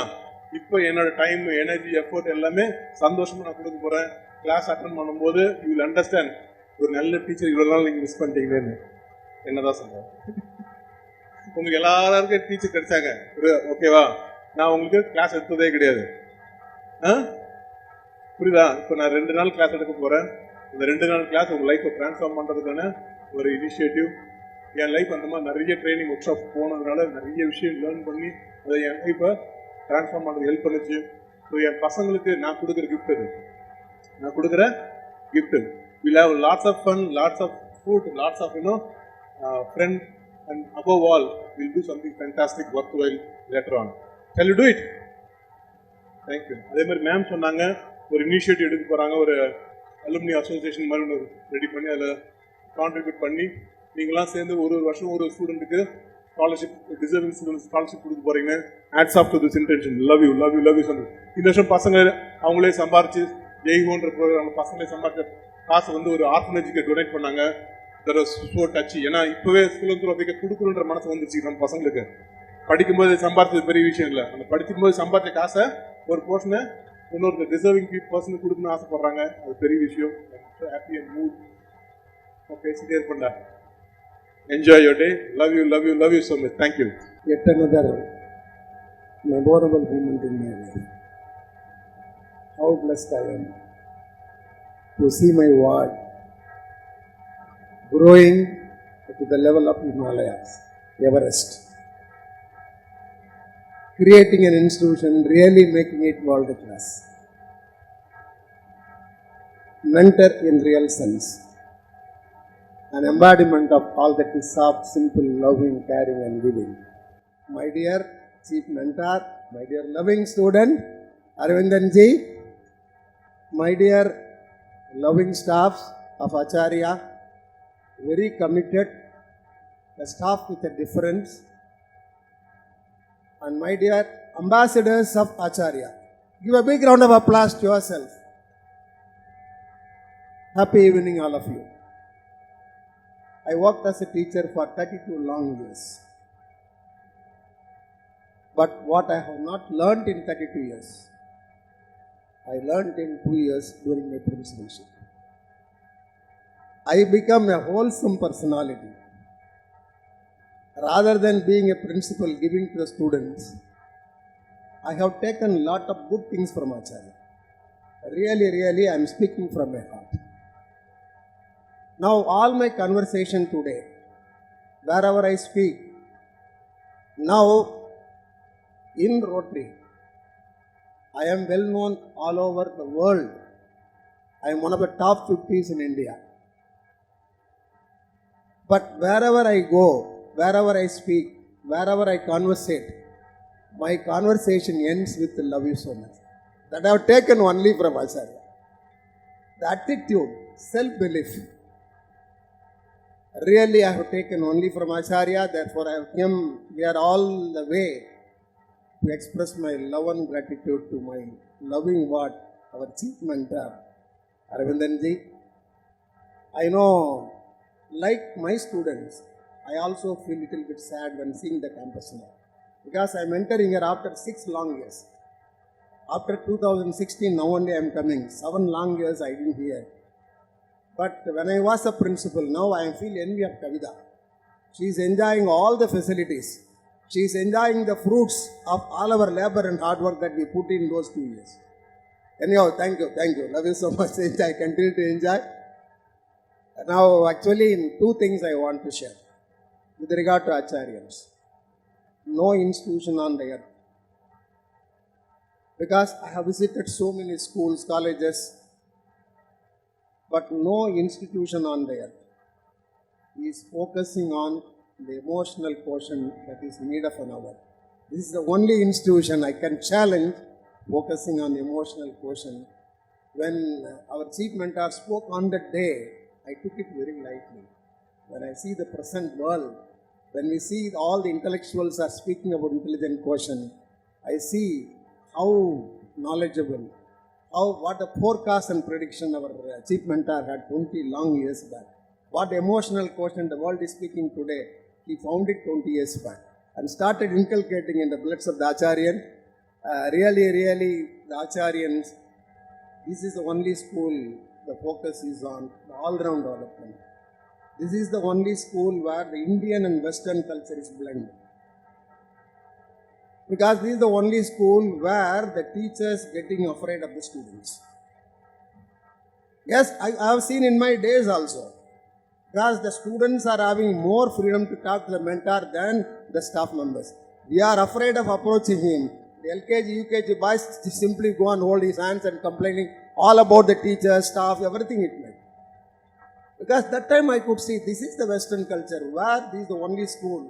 இப்போ என்னோட டைம், எனர்ஜி, எஃபோர்ட் எல்லாமே சந்தோஷமாக நான் கொடுக்க போகிறேன். கிளாஸ் அட்டன் பண்ணும்போது யூ வில் அண்டர்ஸ்டாண்ட், ஒரு நல்ல டீச்சர் இவ்வளோ நாள் நீங்கள் மிஸ் பண்ணிட்டீங்களேன்னு. என்னதான் சொல்கிறேன், உங்களுக்கு எல்லாருக்கும் டீச்சர் கிடைச்சாங்க, ஓகேவா? நான் உங்களுக்கு கிளாஸ் எடுத்ததே கிடையாது, புரியுதா? இப்போ நான் 2 நாள் கிளாஸ் எடுக்க போகிறேன். இந்த 2 நாள் கிளாஸ் உங்கள் லைஃப்பை ட்ரான்ஸ்ஃபார்ம் பண்ணுறதுக்கான ஒரு இனிஷியேட்டிவ். என் லைஃப் அந்த மாதிரி நிறைய ட்ரைனிங் ஒர்க் ஷாப் போனதுனால நிறைய விஷயம் லேர்ன் பண்ணி அதை என் லைஃப்பை ட்ரான்ஸ்ஃபார்ம் பண்ணுறது ஹெல்ப் பண்ணுச்சு. ஸோ என் பசங்களுக்கு நான் கொடுக்குற கிஃப்ட் அது, நான் கொடுக்குற gift. Will have lots of fun, lots of food, lots of friend, and above all will do something fantastic work well later on. Can you do it? Thank you. அதே மாதிரி ma'am சொன்னாங்க ஒரு இனிஷியேட்டிவ் எடுக்க போகிறாங்க, ஒரு அலுமினி அசோசியேஷன் மாதிரி ஒன்று ready பண்ணி அதில் கான்ட்ரிபியூட் பண்ணி நீங்களாம் சேர்ந்து ஒரு வருஷம் ஒரு ஸ்டூடெண்ட்டுக்கு ஸ்காலர்ஷிப், டிசர்விங் ஸ்டூடெண்ட்ஸ் ஸ்காலர்ஷிப் கொடுக்க போகிறீங்க. Hats off to this intention. Love you love you love you சொல்லி இந்த வருஷம் பசங்க அவங்களே சம்பாரிச்சு ஜெய்ஹோன்ற ப்ரோக்ராம் பசங்களே சம்பாரிச்ச காசு வந்து ஒரு ஆர்ஃபனேஜுக்கு டொனேட் பண்ணாங்க. தட் வாஸ் சோ டச்சி. ஏன்னா இப்போவே ஸ்கூலுக்கு கொடுக்கணுன்ற மனசு வந்துச்சு நம்ம பசங்களுக்கு. படிக்கும்போது சம்பாதிச்சது பெரிய விஷயம் இல்லை, அந்த படிக்கும்போது சம்பாதிச்ச காசை ஒரு போர்ஷனை இன்னொரு டிசர்விங் பர்சனுக்கு கொடுக்கணும்னு ஆசைப்படுறாங்க, அது பெரிய விஷயம். Happy and mood. பேசிட்டே இருப்பேன்டா. Enjoy your day. Love you so much. Thank you. Yet another memorable moment in my life. How blessed I am to see my ward growing to the level of Himalayas, Everest. Creating an institution, really making it world class. Mentor in real sense. An embodiment of all that is soft, simple, loving, caring and giving. My dear chief mentor, my dear loving student, Aravindan ji, my dear loving staffs of Acharya, very committed, a staff with a difference, and my dear ambassadors of Acharya. Give a big round of applause to yourself. Happy evening all of you. I worked as a teacher for 32 long years. But what I have not learnt in 32 years, I learnt in 2 years during my principalship. I become a wholesome personality. Rather than being a principal giving to the students, I have taken a lot of good things from Acharya. Really, I am speaking from my heart. Now, all my conversation today, wherever I speak, now in Rotary, I am well known all over the world. I am one of the top 50s in India. But wherever I go, wherever I speak, wherever I conversate, my conversation ends with love you so much. That I have taken only from Acharya. The attitude, self-belief, really I have taken only from Acharya. Therefore, I have come here all the way to express my love and gratitude to my loving word, our chief mentor, Aravindanji. I know, like my students, I also feel a little bit sad when seeing the campus now. Because I am entering here after 6 long years. After 2016, now only I am coming. 7 long years I didn't hear. But when I was a principal, now I feel envy of Kavita. She is enjoying all the facilities. She is enjoying the fruits of all our labor and hard work that we put in those 2 years. Anyhow, thank you. Love you so much. I continue to enjoy. Now, actually, 2 things I want to share with regard to Acharyas. No institution on the earth. Because I have visited so many schools, colleges, but no institution on the earth is focusing on the emotional quotient that is need of an hour. This is the only institution I can challenge focusing on emotional quotient. When our chief mentor spoke on that day, I took it very lightly. When I see the present world, when we see all the intellectuals are speaking about intelligent quotient, I see how knowledgeable, what the forecast and prediction our chief mentor had 20 long years back. What emotional quotient the world is speaking today, he found it 20 years back and started inculcating in the bloods of the Acharyan. Really, the Acharyans, this is the only school the focus is on the all-round development. This is the only school where the Indian and Western culture is blended. Because this is the only school where the teachers getting afraid of the students. Yes, I have seen in my days also. Because the students are having more freedom to talk to the mentor than the staff members. We are afraid of approaching him. The LKG, UKG boys simply go and hold his hands and complaining all about the teachers, staff, everything it meant. Because that time I could see this is the Western culture where this is the only school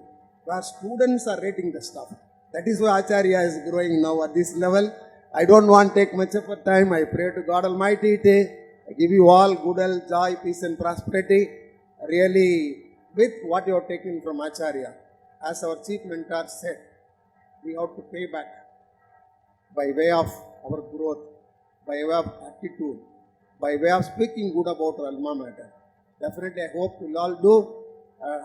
where students are rating the staff. That is why Acharya is growing now at this level. I don't want to take much of a time. I pray to God Almighty to give you all good health, joy, peace and prosperity. Really, with what you have taken from Acharya, as our chief mentor said, we have to pay back by way of our growth, by way of attitude, by way of speaking good about our alma mater. Definitely, I hope we'll all do.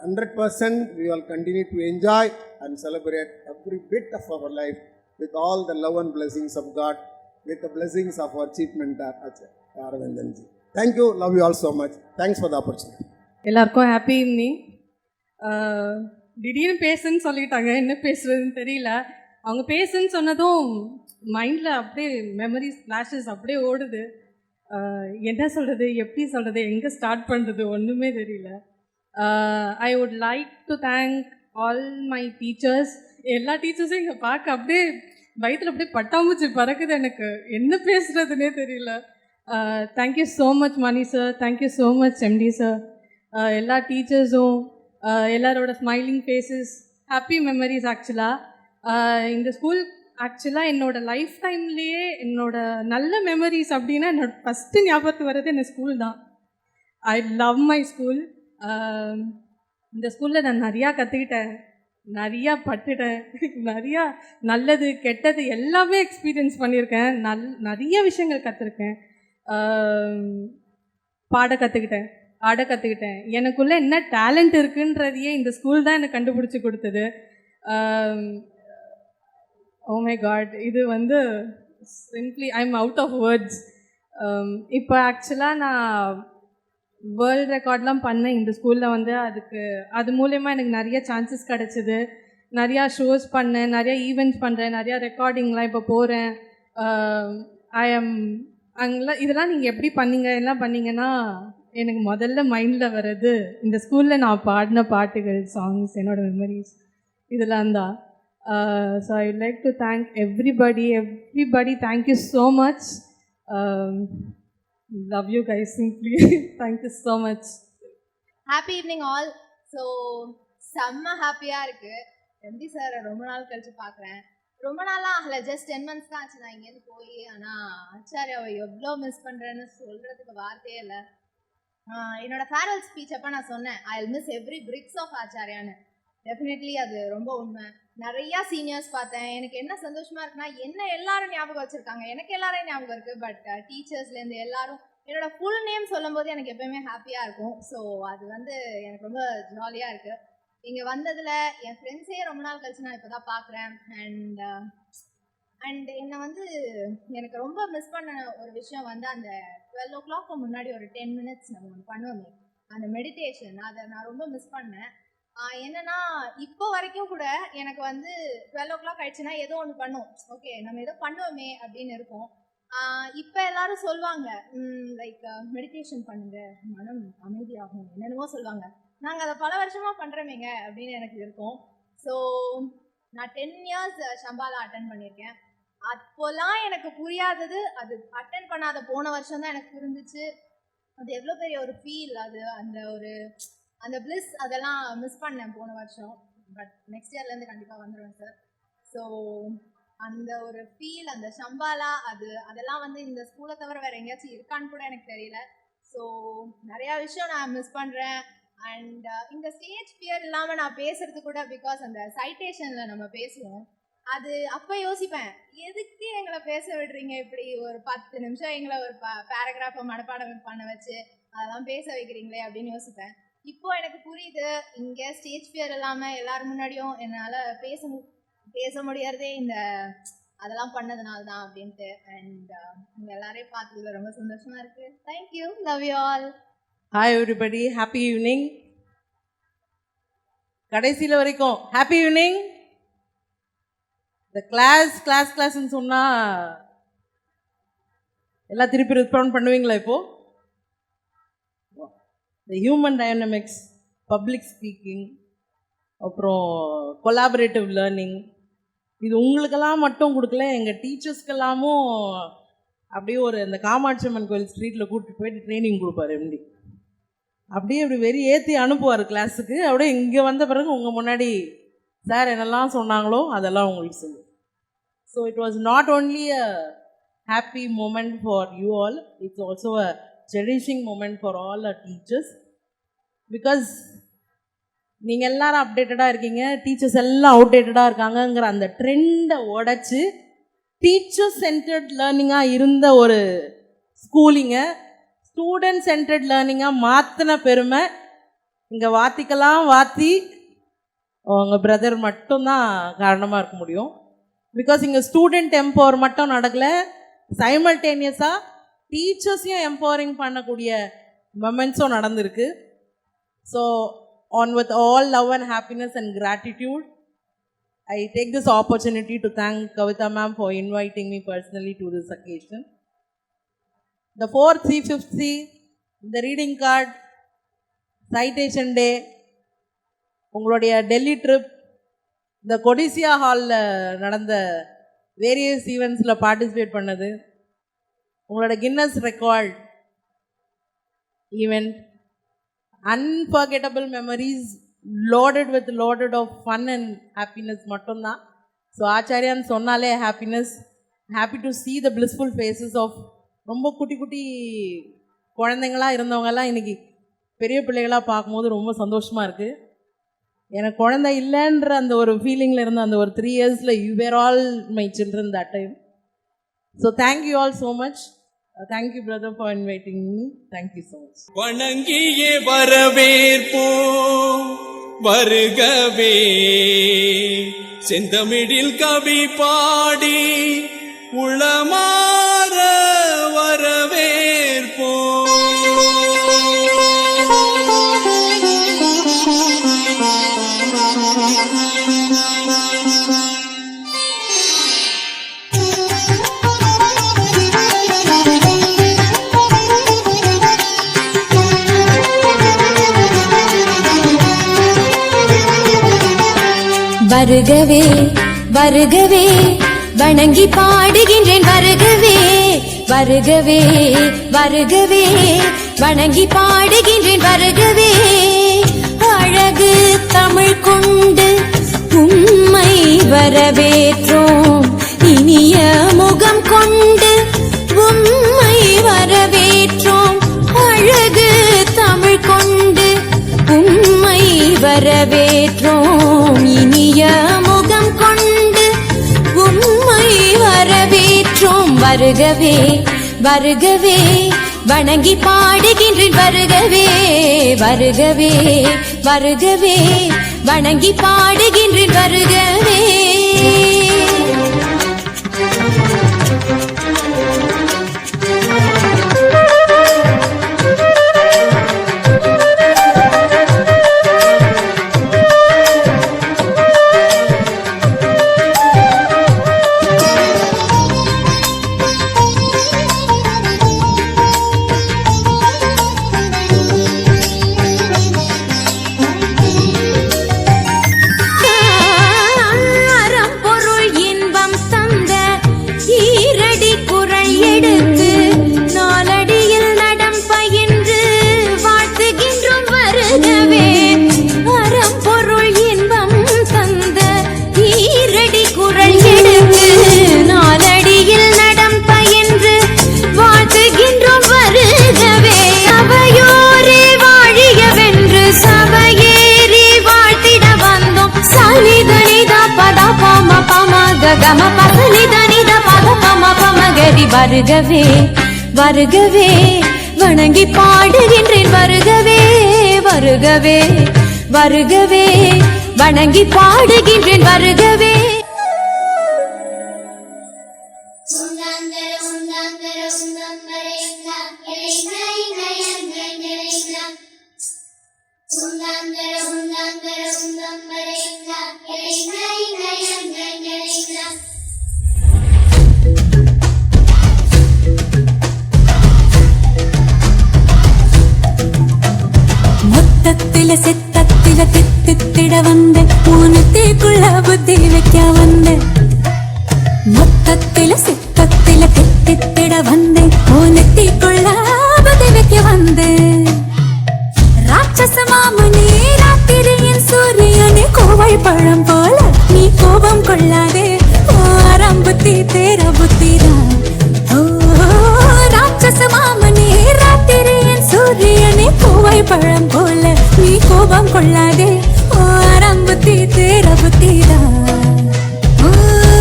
100% we will continue to enjoy and celebrate every bit of our life with all the love and blessings of God, with the blessings of our chief mentor, Aravindanji. Thank you. Love you all so much. Thanks for the opportunity. எல்லாருக்கும் happy evening. திடீர்னு பேசுன்னு சொல்லிட்டாங்க, என்ன பேசுறதுன்னு தெரியல. அவங்க பேசுன்னு சொன்னதும் மைண்டில் அப்படியே மெமரிஸ் ஃப்ளாஷஸ் அப்படியே ஓடுது. என்ன சொல்கிறது, எப்படி சொல்கிறது, எங்கே ஸ்டார்ட் பண்ணுறது ஒன்றுமே தெரியல. I would like to thank all my teachers. எல்லா டீச்சர்ஸும் இங்கே பார்க்க அப்படியே வயிற்றில் அப்படியே பட்டாம்பூச்சி பறக்குது. எனக்கு என்ன பேசுகிறதுனே தெரியல. Thank you so much Mani sir, thank you so much MD sir. எல்லா டீச்சர்ஸும், எல்லாரோட ஸ்மைலிங் ஃபேஸஸ், ஹாப்பி மெமரிஸ். ஆக்சுவலாக இந்த ஸ்கூல் ஆக்சுவலாக என்னோடய லைஃப் டைம்லேயே என்னோட நல்ல மெமரிஸ் அப்படின்னா என்னோட ஃபஸ்ட்டு ஞாபகத்துக்கு வர்றது என்ன ஸ்கூல் தான். I love my school. இந்த ஸ்கூலில் நான் நிறையா கற்றுக்கிட்டேன், நிறையா பட்டுட்டேன், நிறையா நல்லது கெட்டது எல்லாமே எக்ஸ்பீரியன்ஸ் பண்ணியிருக்கேன். நிறைய விஷயங்கள் கற்றுருக்கேன். பாட கற்றுக்கிட்டேன், ஆட கற்றுக்கிட்டேன். எனக்குள்ளே என்ன டேலண்ட் இருக்குன்றதையே இந்த ஸ்கூல் தான் எனக்கு கண்டுபிடிச்சி கொடுத்தது. ஓ மை காட், இது வந்து simply I am out of words. இப்போ ஆக்சுவலாக நான் வேர்ல்ட் ரெக்கார்ட்லாம் பண்ணேன் இந்த ஸ்கூலில் வந்து. அது மூலயமா எனக்கு நிறைய சான்சஸ் கிடச்சிது. நிறையா ஷோஸ் பண்ணேன், நிறையா ஈவெண்ட்ஸ் பண்ணுறேன், நிறையா ரெக்கார்டிங்லாம் இப்போ போகிறேன். அங்கெல்லாம் இதெல்லாம் நீங்கள் எப்படி பண்ணீங்க எல்லாம் பண்ணீங்கன்னா எனக்கு முதல்ல மைண்டில் வர்றது இந்த ஸ்கூலில் நான் பாடின பாட்டுகள், சாங்ஸ், என்னோடய மெமரிஸ் இதெல்லாம் தான். So I would like to thank everybody. Thank you so much. Love you guys simply. Thank you so much. Happy evening all. So செம்ம ஹாப்பியாக இருக்குது. எம்டி சார் ரொம்ப நாள் கழிச்சு பார்க்குறேன். ரொம்ப நாளாக ஆகலை, ஜஸ்ட் 10 months தான் ஆச்சு நான் இங்கேருந்து போய். ஆனால் ஆச்சாரியாவை எவ்வளோ மிஸ் பண்ணுறேன்னு சொல்கிறதுக்கு வார்த்தையே இல்லை. என்னோட ஃபேர்வெல் ஸ்பீச் அப்போ நான் சொன்னேன், I will miss every bricks of ஆச்சாரியான்னு. டெஃபினெட்லி அது ரொம்ப உண்மை. நிறையா சீனியர்ஸ் பார்த்தேன். எனக்கு என்ன சந்தோஷமாக இருக்குன்னா, என்ன எல்லாரும் ஞாபகம் வச்சுருக்காங்க, எனக்கு எல்லாரையும் ஞாபகம் இருக்குது. பட் டீச்சர்ஸ்லேருந்து எல்லாரும் என்னோட ஃபுல் நேம் சொல்லும் போது எனக்கு எப்போயுமே ஹாப்பியாக இருக்கும். ஸோ அது வந்து எனக்கு ரொம்ப ஜாலியாக இருக்குது. இங்கே வந்ததில் என் ஃப்ரெண்ட்ஸே ரொம்ப நாள் கழிச்சு நான் இப்போ தான் பார்க்குறேன். அண்ட் என்னை வந்து எனக்கு ரொம்ப மிஸ் பண்ண ஒரு விஷயம் வந்து அந்த 12 o'clock முன்னாடி ஒரு 10 minutes நம்ம ஒன்று பண்ணுவோமே, அந்த மெடிடேஷன், அதை நான் ரொம்ப மிஸ் பண்ணேன். என்னன்னா இப்போ வரைக்கும் கூட எனக்கு வந்து 12 o'clock ஆயிடுச்சுன்னா ஏதோ ஒன்று பண்ணும், ஓகே நம்ம ஏதோ பண்ணுவோமே அப்படின்னு இருக்கும். இப்போ எல்லாரும் சொல்லுவாங்க லைக் மெடிடேஷன் பண்ணுங்க, மனம் அமைதியாகும், என்னென்னமோ சொல்லுவாங்க. நாங்கள் அதை பல வருஷமாக பண்ணுறோமேங்க அப்படின்னு எனக்கு இருக்கும். ஸோ நான் 10 years ஷம்பாலா அட்டன் பண்ணியிருக்கேன். அப்போல்லாம் எனக்கு புரியாதது அது அட்டன் பண்ணாத போன வருஷம் தான் எனக்கு புரிஞ்சிச்சு. அது எவ்வளோ பெரிய ஒரு ஃபீல், அது அந்த பிளிஸ் அதெல்லாம் மிஸ் பண்ணேன் போன வருஷம். பட் நெக்ஸ்ட் இயர்லேருந்து கண்டிப்பாக வந்துடுவேன் சார். ஸோ அந்த ஒரு ஃபீல், அந்த ஷம்பாலா அதெல்லாம் வந்து இந்த ஸ்கூலை தவிர வேறு எங்கேயாச்சும் இருக்கான்னு கூட எனக்கு தெரியல. ஸோ நிறையா விஷயம் நான் மிஸ் பண்ணுறேன். அண்ட் இந்த ஸ்டேஜ் ஃபியர் இல்லாமல் நான் பேசுறது கூட பிகாஸ் அந்த சைட்டேஷனில் நம்ம பேசுவோம். அது அப்போ யோசிப்பேன், எதுக்கு எங்களை பேச விடுறீங்க இப்படி ஒரு 10 நிமிஷம் எங்களை ஒரு பேராகிராஃபை மனப்பாடம் பண்ண வச்சு அதெல்லாம் பேச வைக்கிறீங்களே அப்படின்னு யோசிப்பேன். இப்போ எனக்கு புரியுது, இங்கே ஸ்டேஜ் ஃபியர் இல்லாமல் எல்லாரும் முன்னாடியும் என்னால் பேச முடியறதே அதெல்லாம் பண்ணதுனால தான் அப்படின்ட்டு. அண்ட் உங்கள் எல்லாரையும் பார்த்ததுல ரொம்ப சந்தோஷமாக இருக்குது. Thank you, love you all. Hi everybody, happy evening. கடைசியில் வரைக்கும் ஹாப்பி ஈவினிங். இந்த கிளாஸ்ன்னு சொன்னால் எல்லாம் திருப்பி ரெஸ்பாண்ட் பண்ணுவீங்களா? இப்போது இந்த ஹியூமன் டைனமிக்ஸ், பப்ளிக் ஸ்பீக்கிங், அப்புறம் கொலாபரேட்டிவ் லேர்னிங், இது உங்களுக்கெல்லாம் மட்டும் கொடுக்கல, எங்கள் டீச்சர்ஸ்க்கெல்லாமும் அப்படியே இந்த காமாட்சி அம்மன் கோயில் ஸ்ட்ரீட்டில் கூப்பிட்டு போயிட்டு ட்ரைனிங் கொடுப்பாரு எம்டி. அப்படியே அப்படி வெறி ஏற்றி அனுப்புவார் கிளாஸுக்கு. அப்படியே இங்கே வந்த பிறகு உங்கள் முன்னாடி சார் என்னெல்லாம் சொன்னாங்களோ அதெல்லாம் உங்களுக்கு சொல்லுவோம். So it was not only a happy moment for you all, it's also a cherishing moment for all a teachers. Because நீங்கள் எல்லாரும் அப்டேட்டடாக இருக்கீங்க, டீச்சர்ஸ் எல்லாம் அவுடேட்டடாக இருக்காங்கங்கிற அந்த ட்ரெண்டை உடச்சி டீச்சர் சென்டர்ட் லேர்னிங்காக இருந்த ஒரு ஸ்கூலிங்கை ஸ்டூடெண்ட் சென்டர்ட் லேர்னிங்காக மாற்றின பெருமை இங்கே வாத்தி உங்கள் பிரதர் மட்டும்தான் காரணமாக இருக்க முடியும். பிகாஸ் இங்கே ஸ்டூடெண்ட் எம்பவர் மட்டும் நடக்கலை, சைமல்டேனியஸாக டீச்சர்ஸையும் எம்பவரிங் பண்ணக்கூடிய மொமெண்ட்ஸும் நடந்திருக்கு. So on with all love and happiness and gratitude, I take this opportunity to thank Kavita ma'am for inviting me personally to this occasion. The 4th C, 5th C, the reading card, citation day, உங்களுடைய Delhi trip, இந்த கொடிசியா ஹாலில் நடந்த various ஈவெண்ட்ஸில் participate பண்ணது, உங்களோட Guinness record event, unforgettable memories loaded of fun and happiness மட்டும்தான். So ஆச்சாரியான்னு சொன்னாலே happiness. Happy to see the blissful faces of ரொம்ப குட்டி குட்டி குழந்தைங்களாக இருந்தவங்கெல்லாம் இன்றைக்கி பெரிய பிள்ளைகளாக பார்க்கும்போது ரொம்ப சந்தோஷமாக இருக்குது. எனக்கு குழந்தை இல்லைன்ற அந்த ஒரு ஃபீலிங்கில் இருந்த அந்த ஒரு 3 years you were all my children that time. So thank you all so much. Thank you brother for inviting me. Thank you so much. வணங்கியே வரவேற்போம் வருகவே, செந்தமிழில் கவி பாடி உளமாற வரவேற்போம். வருகவே வருகவே வணங்கி பாடுகின்றேன் வருகவே வருகவே வருகவே வணங்கி பாடுகின்றேன் வருகவே அழகு தமிழ் கொண்டு உம்மை வரவேற்றோம் இனிய முகம் கொண்டு உம்மை வரவேற்றோம் அழகு தமிழ் கொண்டு உம்மை வரவேற்றோம் இனிய முகம் கொண்டு உம்மை வரவேற்றோம் வருகவே வருகவே வணங்கி பாடுகின்றேன் வருகவே வருகவே வருகவே வணங்கி பாடுகின்றேன் வருகவே வருகவே வருகவே வணங்கி பாடுகின்றேன் வருகவே வருகவே வருகவே வணங்கி பாடுகின்றேன் வருகவே மொத்தத்தில சித்தத்தில தித்தித்திட வந்த ஊனத்திற்குள்ள புத்தி வைக்க வந்த மொத்தத்தில சித்தத்தில தித்தித்திட வந்த ஊனத்திற்குள்ள புத்தி வைக்க வந்த ராட்சச மாமனே ராத்திரியின் சூரியனே கோவை பழம் போல நீ கோபம் கொள்ளாதே ஆரம் புத்தி தேர புத்திதான் ராட்சச மாமனே ராத்திரியின் சூரியனே கோவை பழம் போல நீ கோபம் கொள்ளாதே ஆரம் புத்தி தேர புத்திதான்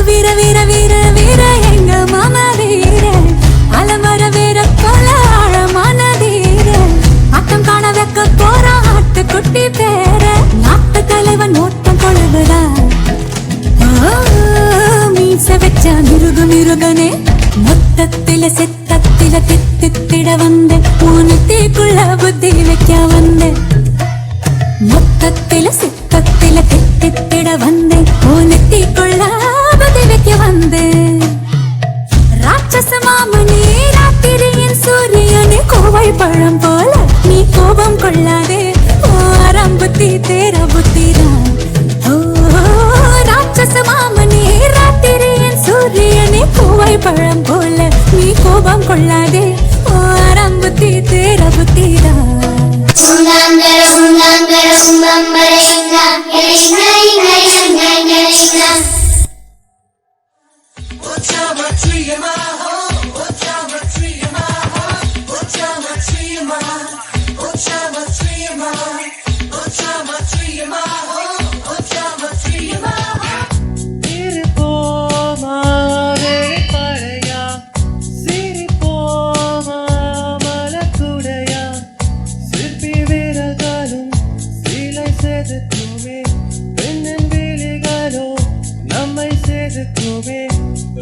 வீர வீர வீர வீர எங்க மாமா வீர அலமர வீர கொல ஆழமான வீர ஆட்டம் காண வைக்க போற ஆட்டு குட்டி பேர நாட்டு தலைவன் ஓட்டம் கொழுவுடா மீச வச்ச மிருக மிருகனே மொத்தத்தில சித்தத்தில தித்தித்திட வந்த ஊனத்திற்குள்ள புத்தி வைக்க வந்த மொத்தத்தில சித்தத்தில தித்தித்திட வந்த ஊனத்திற்குள்ள புத்தி வைக்க வந்த ராட்சச மாமனே ராத்திரியின் சூரியனே கோவை பழம் போல நீ கோபம் கொள்ளாதே ஆரம் புத்தி தேர புத்திதான் ராட்சச மாமனே ராத்திரியின் சூரியனே கோவை பழம் போல நீ கோபம் கொள்ளாதே ஆரம் புத்தி தேர புத்திதான்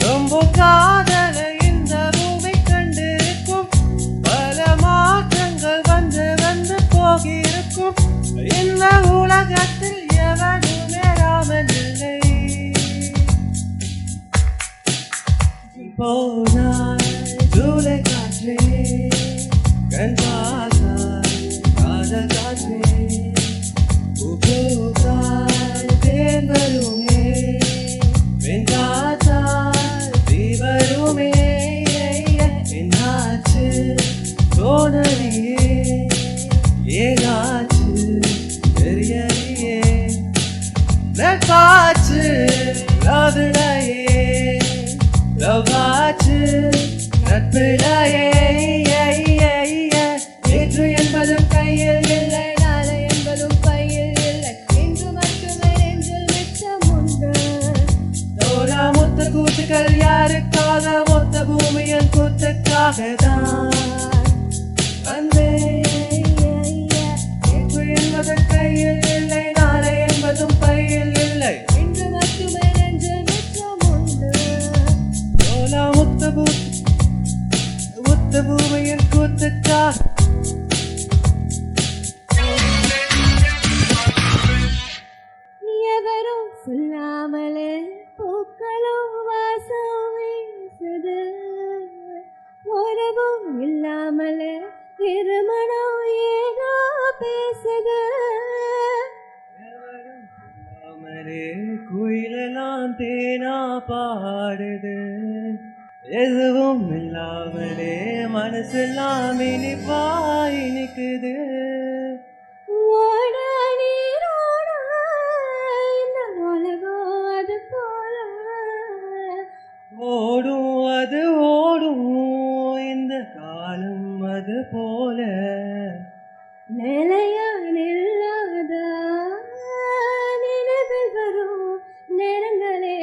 ரொம்ப காதல இந்த பூமி கண்டிருக்கும் பல மாற்றங்கள் வந்து போகிருக்கும் இந்த உலகத்தில் எவனுமே ராமன் இல்லை போனாய் ஜூலை காற்றே கண் பார்த்தாய் காதல் காற்றே பூத்தாய் தேன் வருமே தோணலையே ஏதாச்சு தெரியலையே நட்பாச்சு லவ்லையே லவ்வாச்சு நட்பிலையே நேற்று என்பதும் கையில் இல்லை நாளை என்பதும் பையில் இல்லை இன்று மட்டுமே நெஞ்சில் மிச்சம் உண்டு தோரா மொத்த கூத்துக்கள் யாருக்காக மொத்த பூமியின் கூத்துக்காக தான் நேற்று என்பதும் கையில் இல்லை நாளை என்பதும் பையில் இல்லை இன்று மட்டுமே நெஞ்சில் மிச்சம் உண்டு தோரா மொத்த பூமியின் கூத்துக்காக எவரும் சொல்லாமலே பூக்களும் வாசம் வீசுது உறவும் இல்லாமலே இருமணம் ஏதோ பேசுது குயிலெல்லாம் தேனா பாடுது எதுவும் இல்லாமலே மனசெல்லாம் இனிப்பாய் நிக்குது ஓட நீரோட இந்த உலகம் அது போல ஓடும் அது ஓடும் இந்த காலம் அது போல நிலையா நில்லாத நினைவில் வரும் நேரங்களே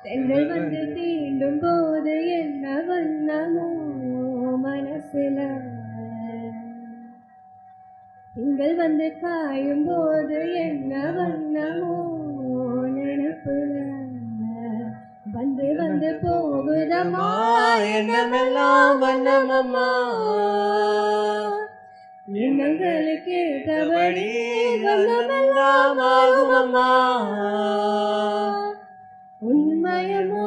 தென்றல் வந்து தீண்டும் போது என்ன வண்ணமோ மனசுல திங்கள் வந்து காயும் போது என்ன வண்ணமோ நினைப்புல வந்து வந்து போகுதம்மா எண்ணமெல்லாம் வண்ணமம்மா எண்ணங்களுக்கு ஏற்றபடி வண்ணமெல்லாம் ஆகுமம்மா உண்மையமோ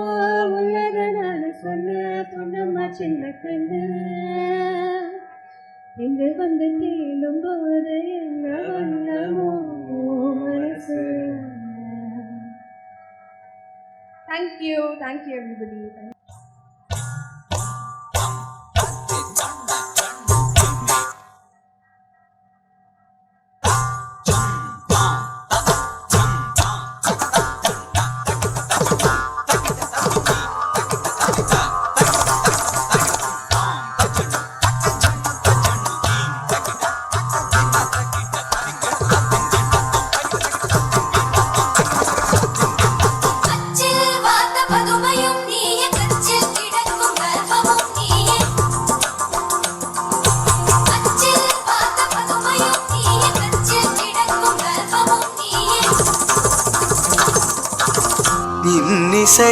உள்ளத நான் சொன்ன பொண்ணம்மா சின்ன கண்ணு இங்கு வந்து தீண்டும் போது என்ன வண்ணமோ மனசு. Thank you everybody.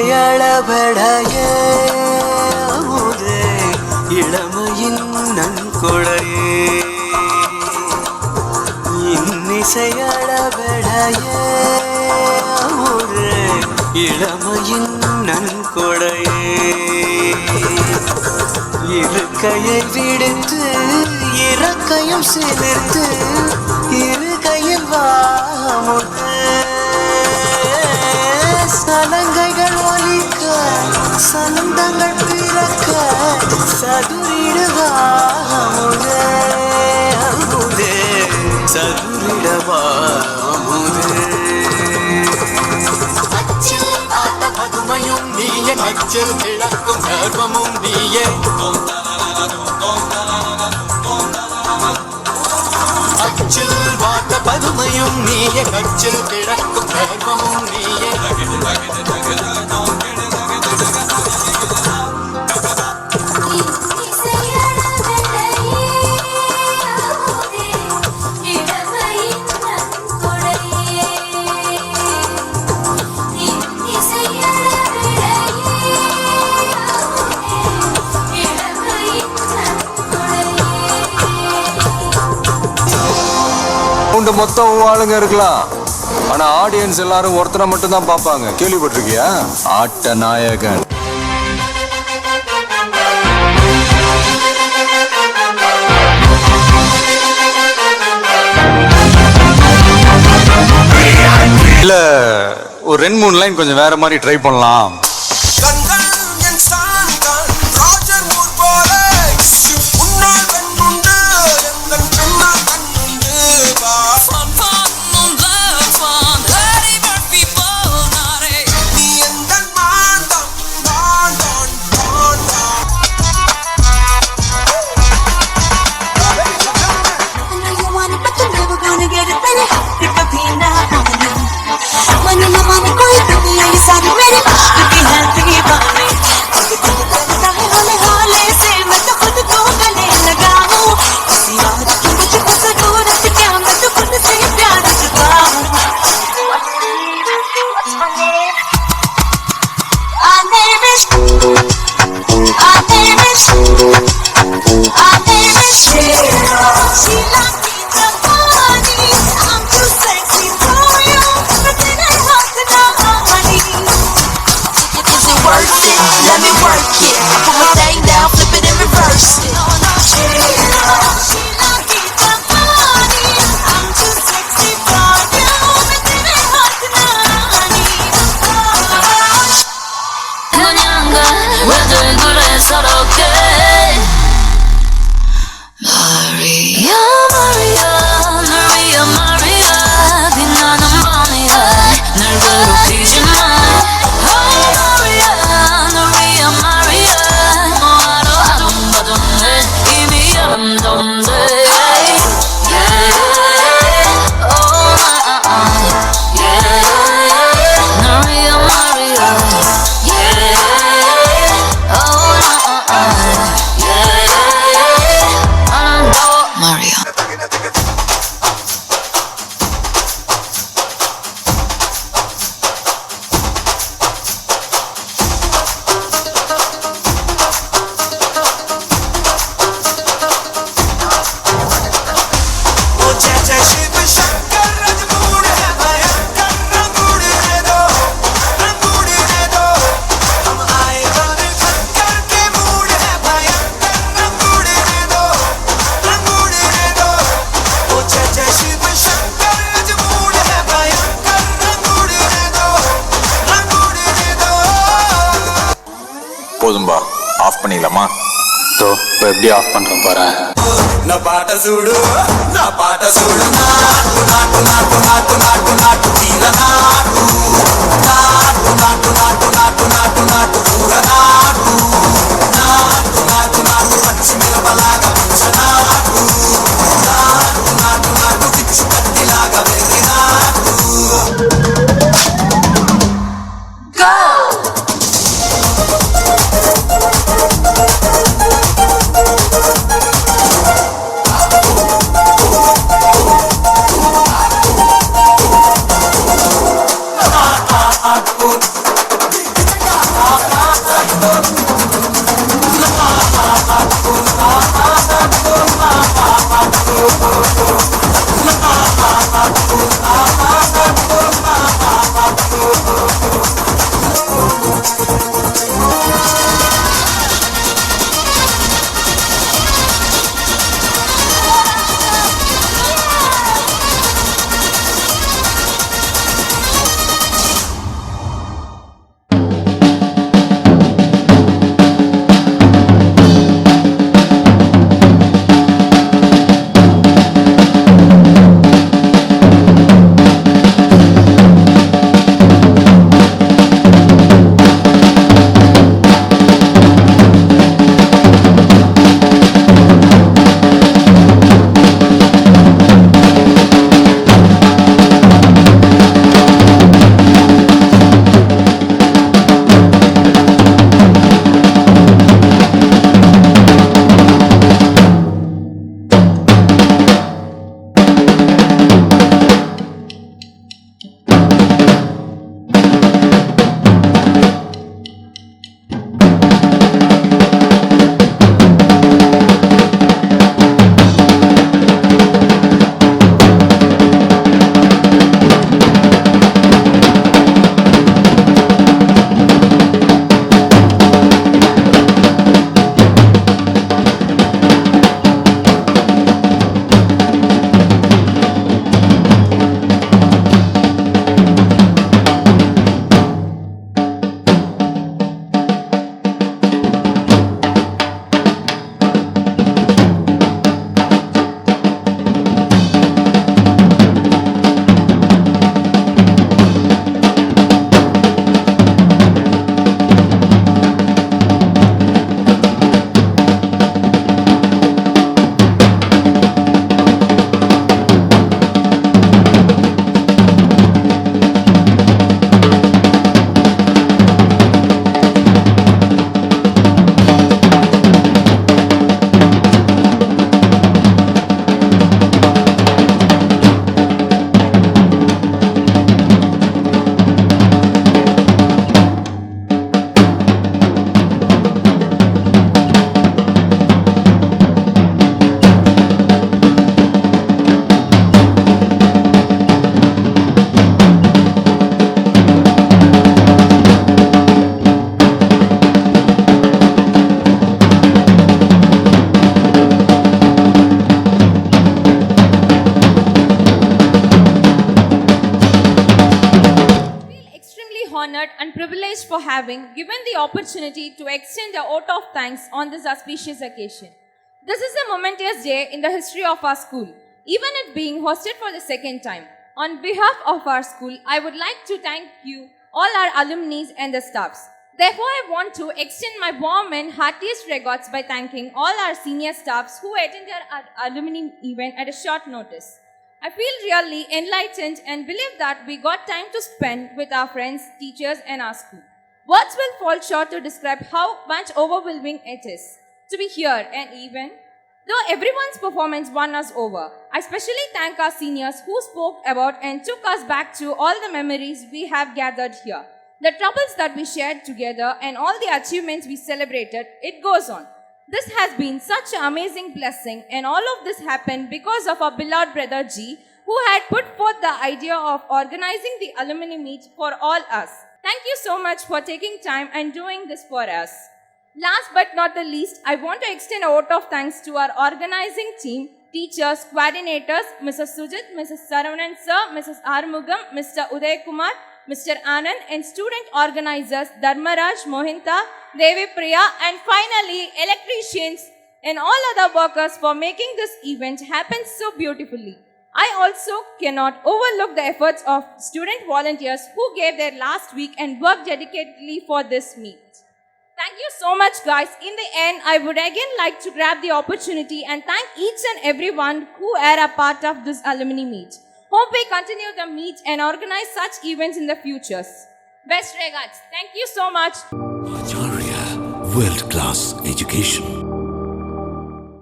இன்னிசையளபடைய அமுதே இளமையின் நன்கொடையே இன்னிசையளபடைய அமுதே இளமையின் நன்கொடையே இருக்கையை விடுத்து இறக்கையும் சிலிர்த்து இருக்கையில் வாமுதே சலங்கைகள் ஒலிக்க சந்தங்கள் பிறக்க சதுரிடுவாமுதே அமுதே சதுரிடவாமுதே பதுமையும் நீயே அச்சில் கிழக்கும் கர்ப்பமும் நீயே அச்சில் வாட்ட பதுமையும் நீயே கச்சில் கிழக்கும் கர்ப்பமும் நீயே மொத்தம் ஆளுங்க இருக்கலாம், ஆனா ஆடியன்ஸ் எல்லாரும் ஒருத்தனை மட்டும் தான் பார்ப்பாங்க. கேள்விப்பட்டிருக்கியா? ஆட்ட நாயகன். இல்ல ஒரு 2-3 லைன் கொஞ்சம் வேற மாதிரி ட்ரை பண்ணலாம். கண்கள் என் சாணிதான் ராஜர் ஊர் போல Maria. போதும்பா, ஆஃப் பண்ணிடலாமா? ஸோ இப்போ எப்படி ஆஃப் பண்ணுறோம் பாரு. నా పాట చూడు నాటు నాటు నాటు నాటు నాటు నాటు తీర నాటు నాటు నాటు నాటు నాటు నాటు నాటు కూర నాటు నాటు నాటు నాటు పచ్చి మిరపలాగా పిచ్చ నాటు నాటు నాటు నాటు పిచ్చు కత్తిలాగా వెర్రి నాటు. honored and privileged for having given the opportunity to extend a vote of thanks on this auspicious occasion. This is a momentous day in the history of our school, even it being hosted for the second time. On behalf of our school, I would like to thank you, all our alumni and the staffs. Therefore, I want to extend my warm and heartiest regards by thanking all our senior staffs who attended our alumni event at a short notice. I feel really enlightened and believe that we got time to spend with our friends, teachers and our school. Words will fall short to describe how much overwhelming it is to be here and even Though everyone's performance won us over, I especially thank our seniors who spoke about and took us back to all the memories we have gathered here. The troubles that we shared together and all the achievements we celebrated, it goes on. This has been such an amazing blessing, and all of this happened because of our beloved brother G, who had put forth the idea of organizing the alumni meet for all us. Thank you so much for taking time and doing this for us. Last but not the least, I want to extend a vote of thanks to our organizing team, teachers, coordinators, Mrs. Sujit, Mrs. Saravanan Sir, Mrs. Armugam, Mr. Uday Kumar, Mr. Anand, and student organizers Dharmaraj, Mohinta, Devi Priya, and finally electricians and all other workers for making this event happen so beautifully. I also cannot overlook the efforts of student volunteers who gave their last week and worked dedicatedly for this meet. Thank you so much, guys. In the end, I would again like to grab the opportunity and thank each and everyone who are a part of this alumni meet. Hope we continue the meet and organize such events in the futures. Best regards. Thank you so much. Acharya World Class Education.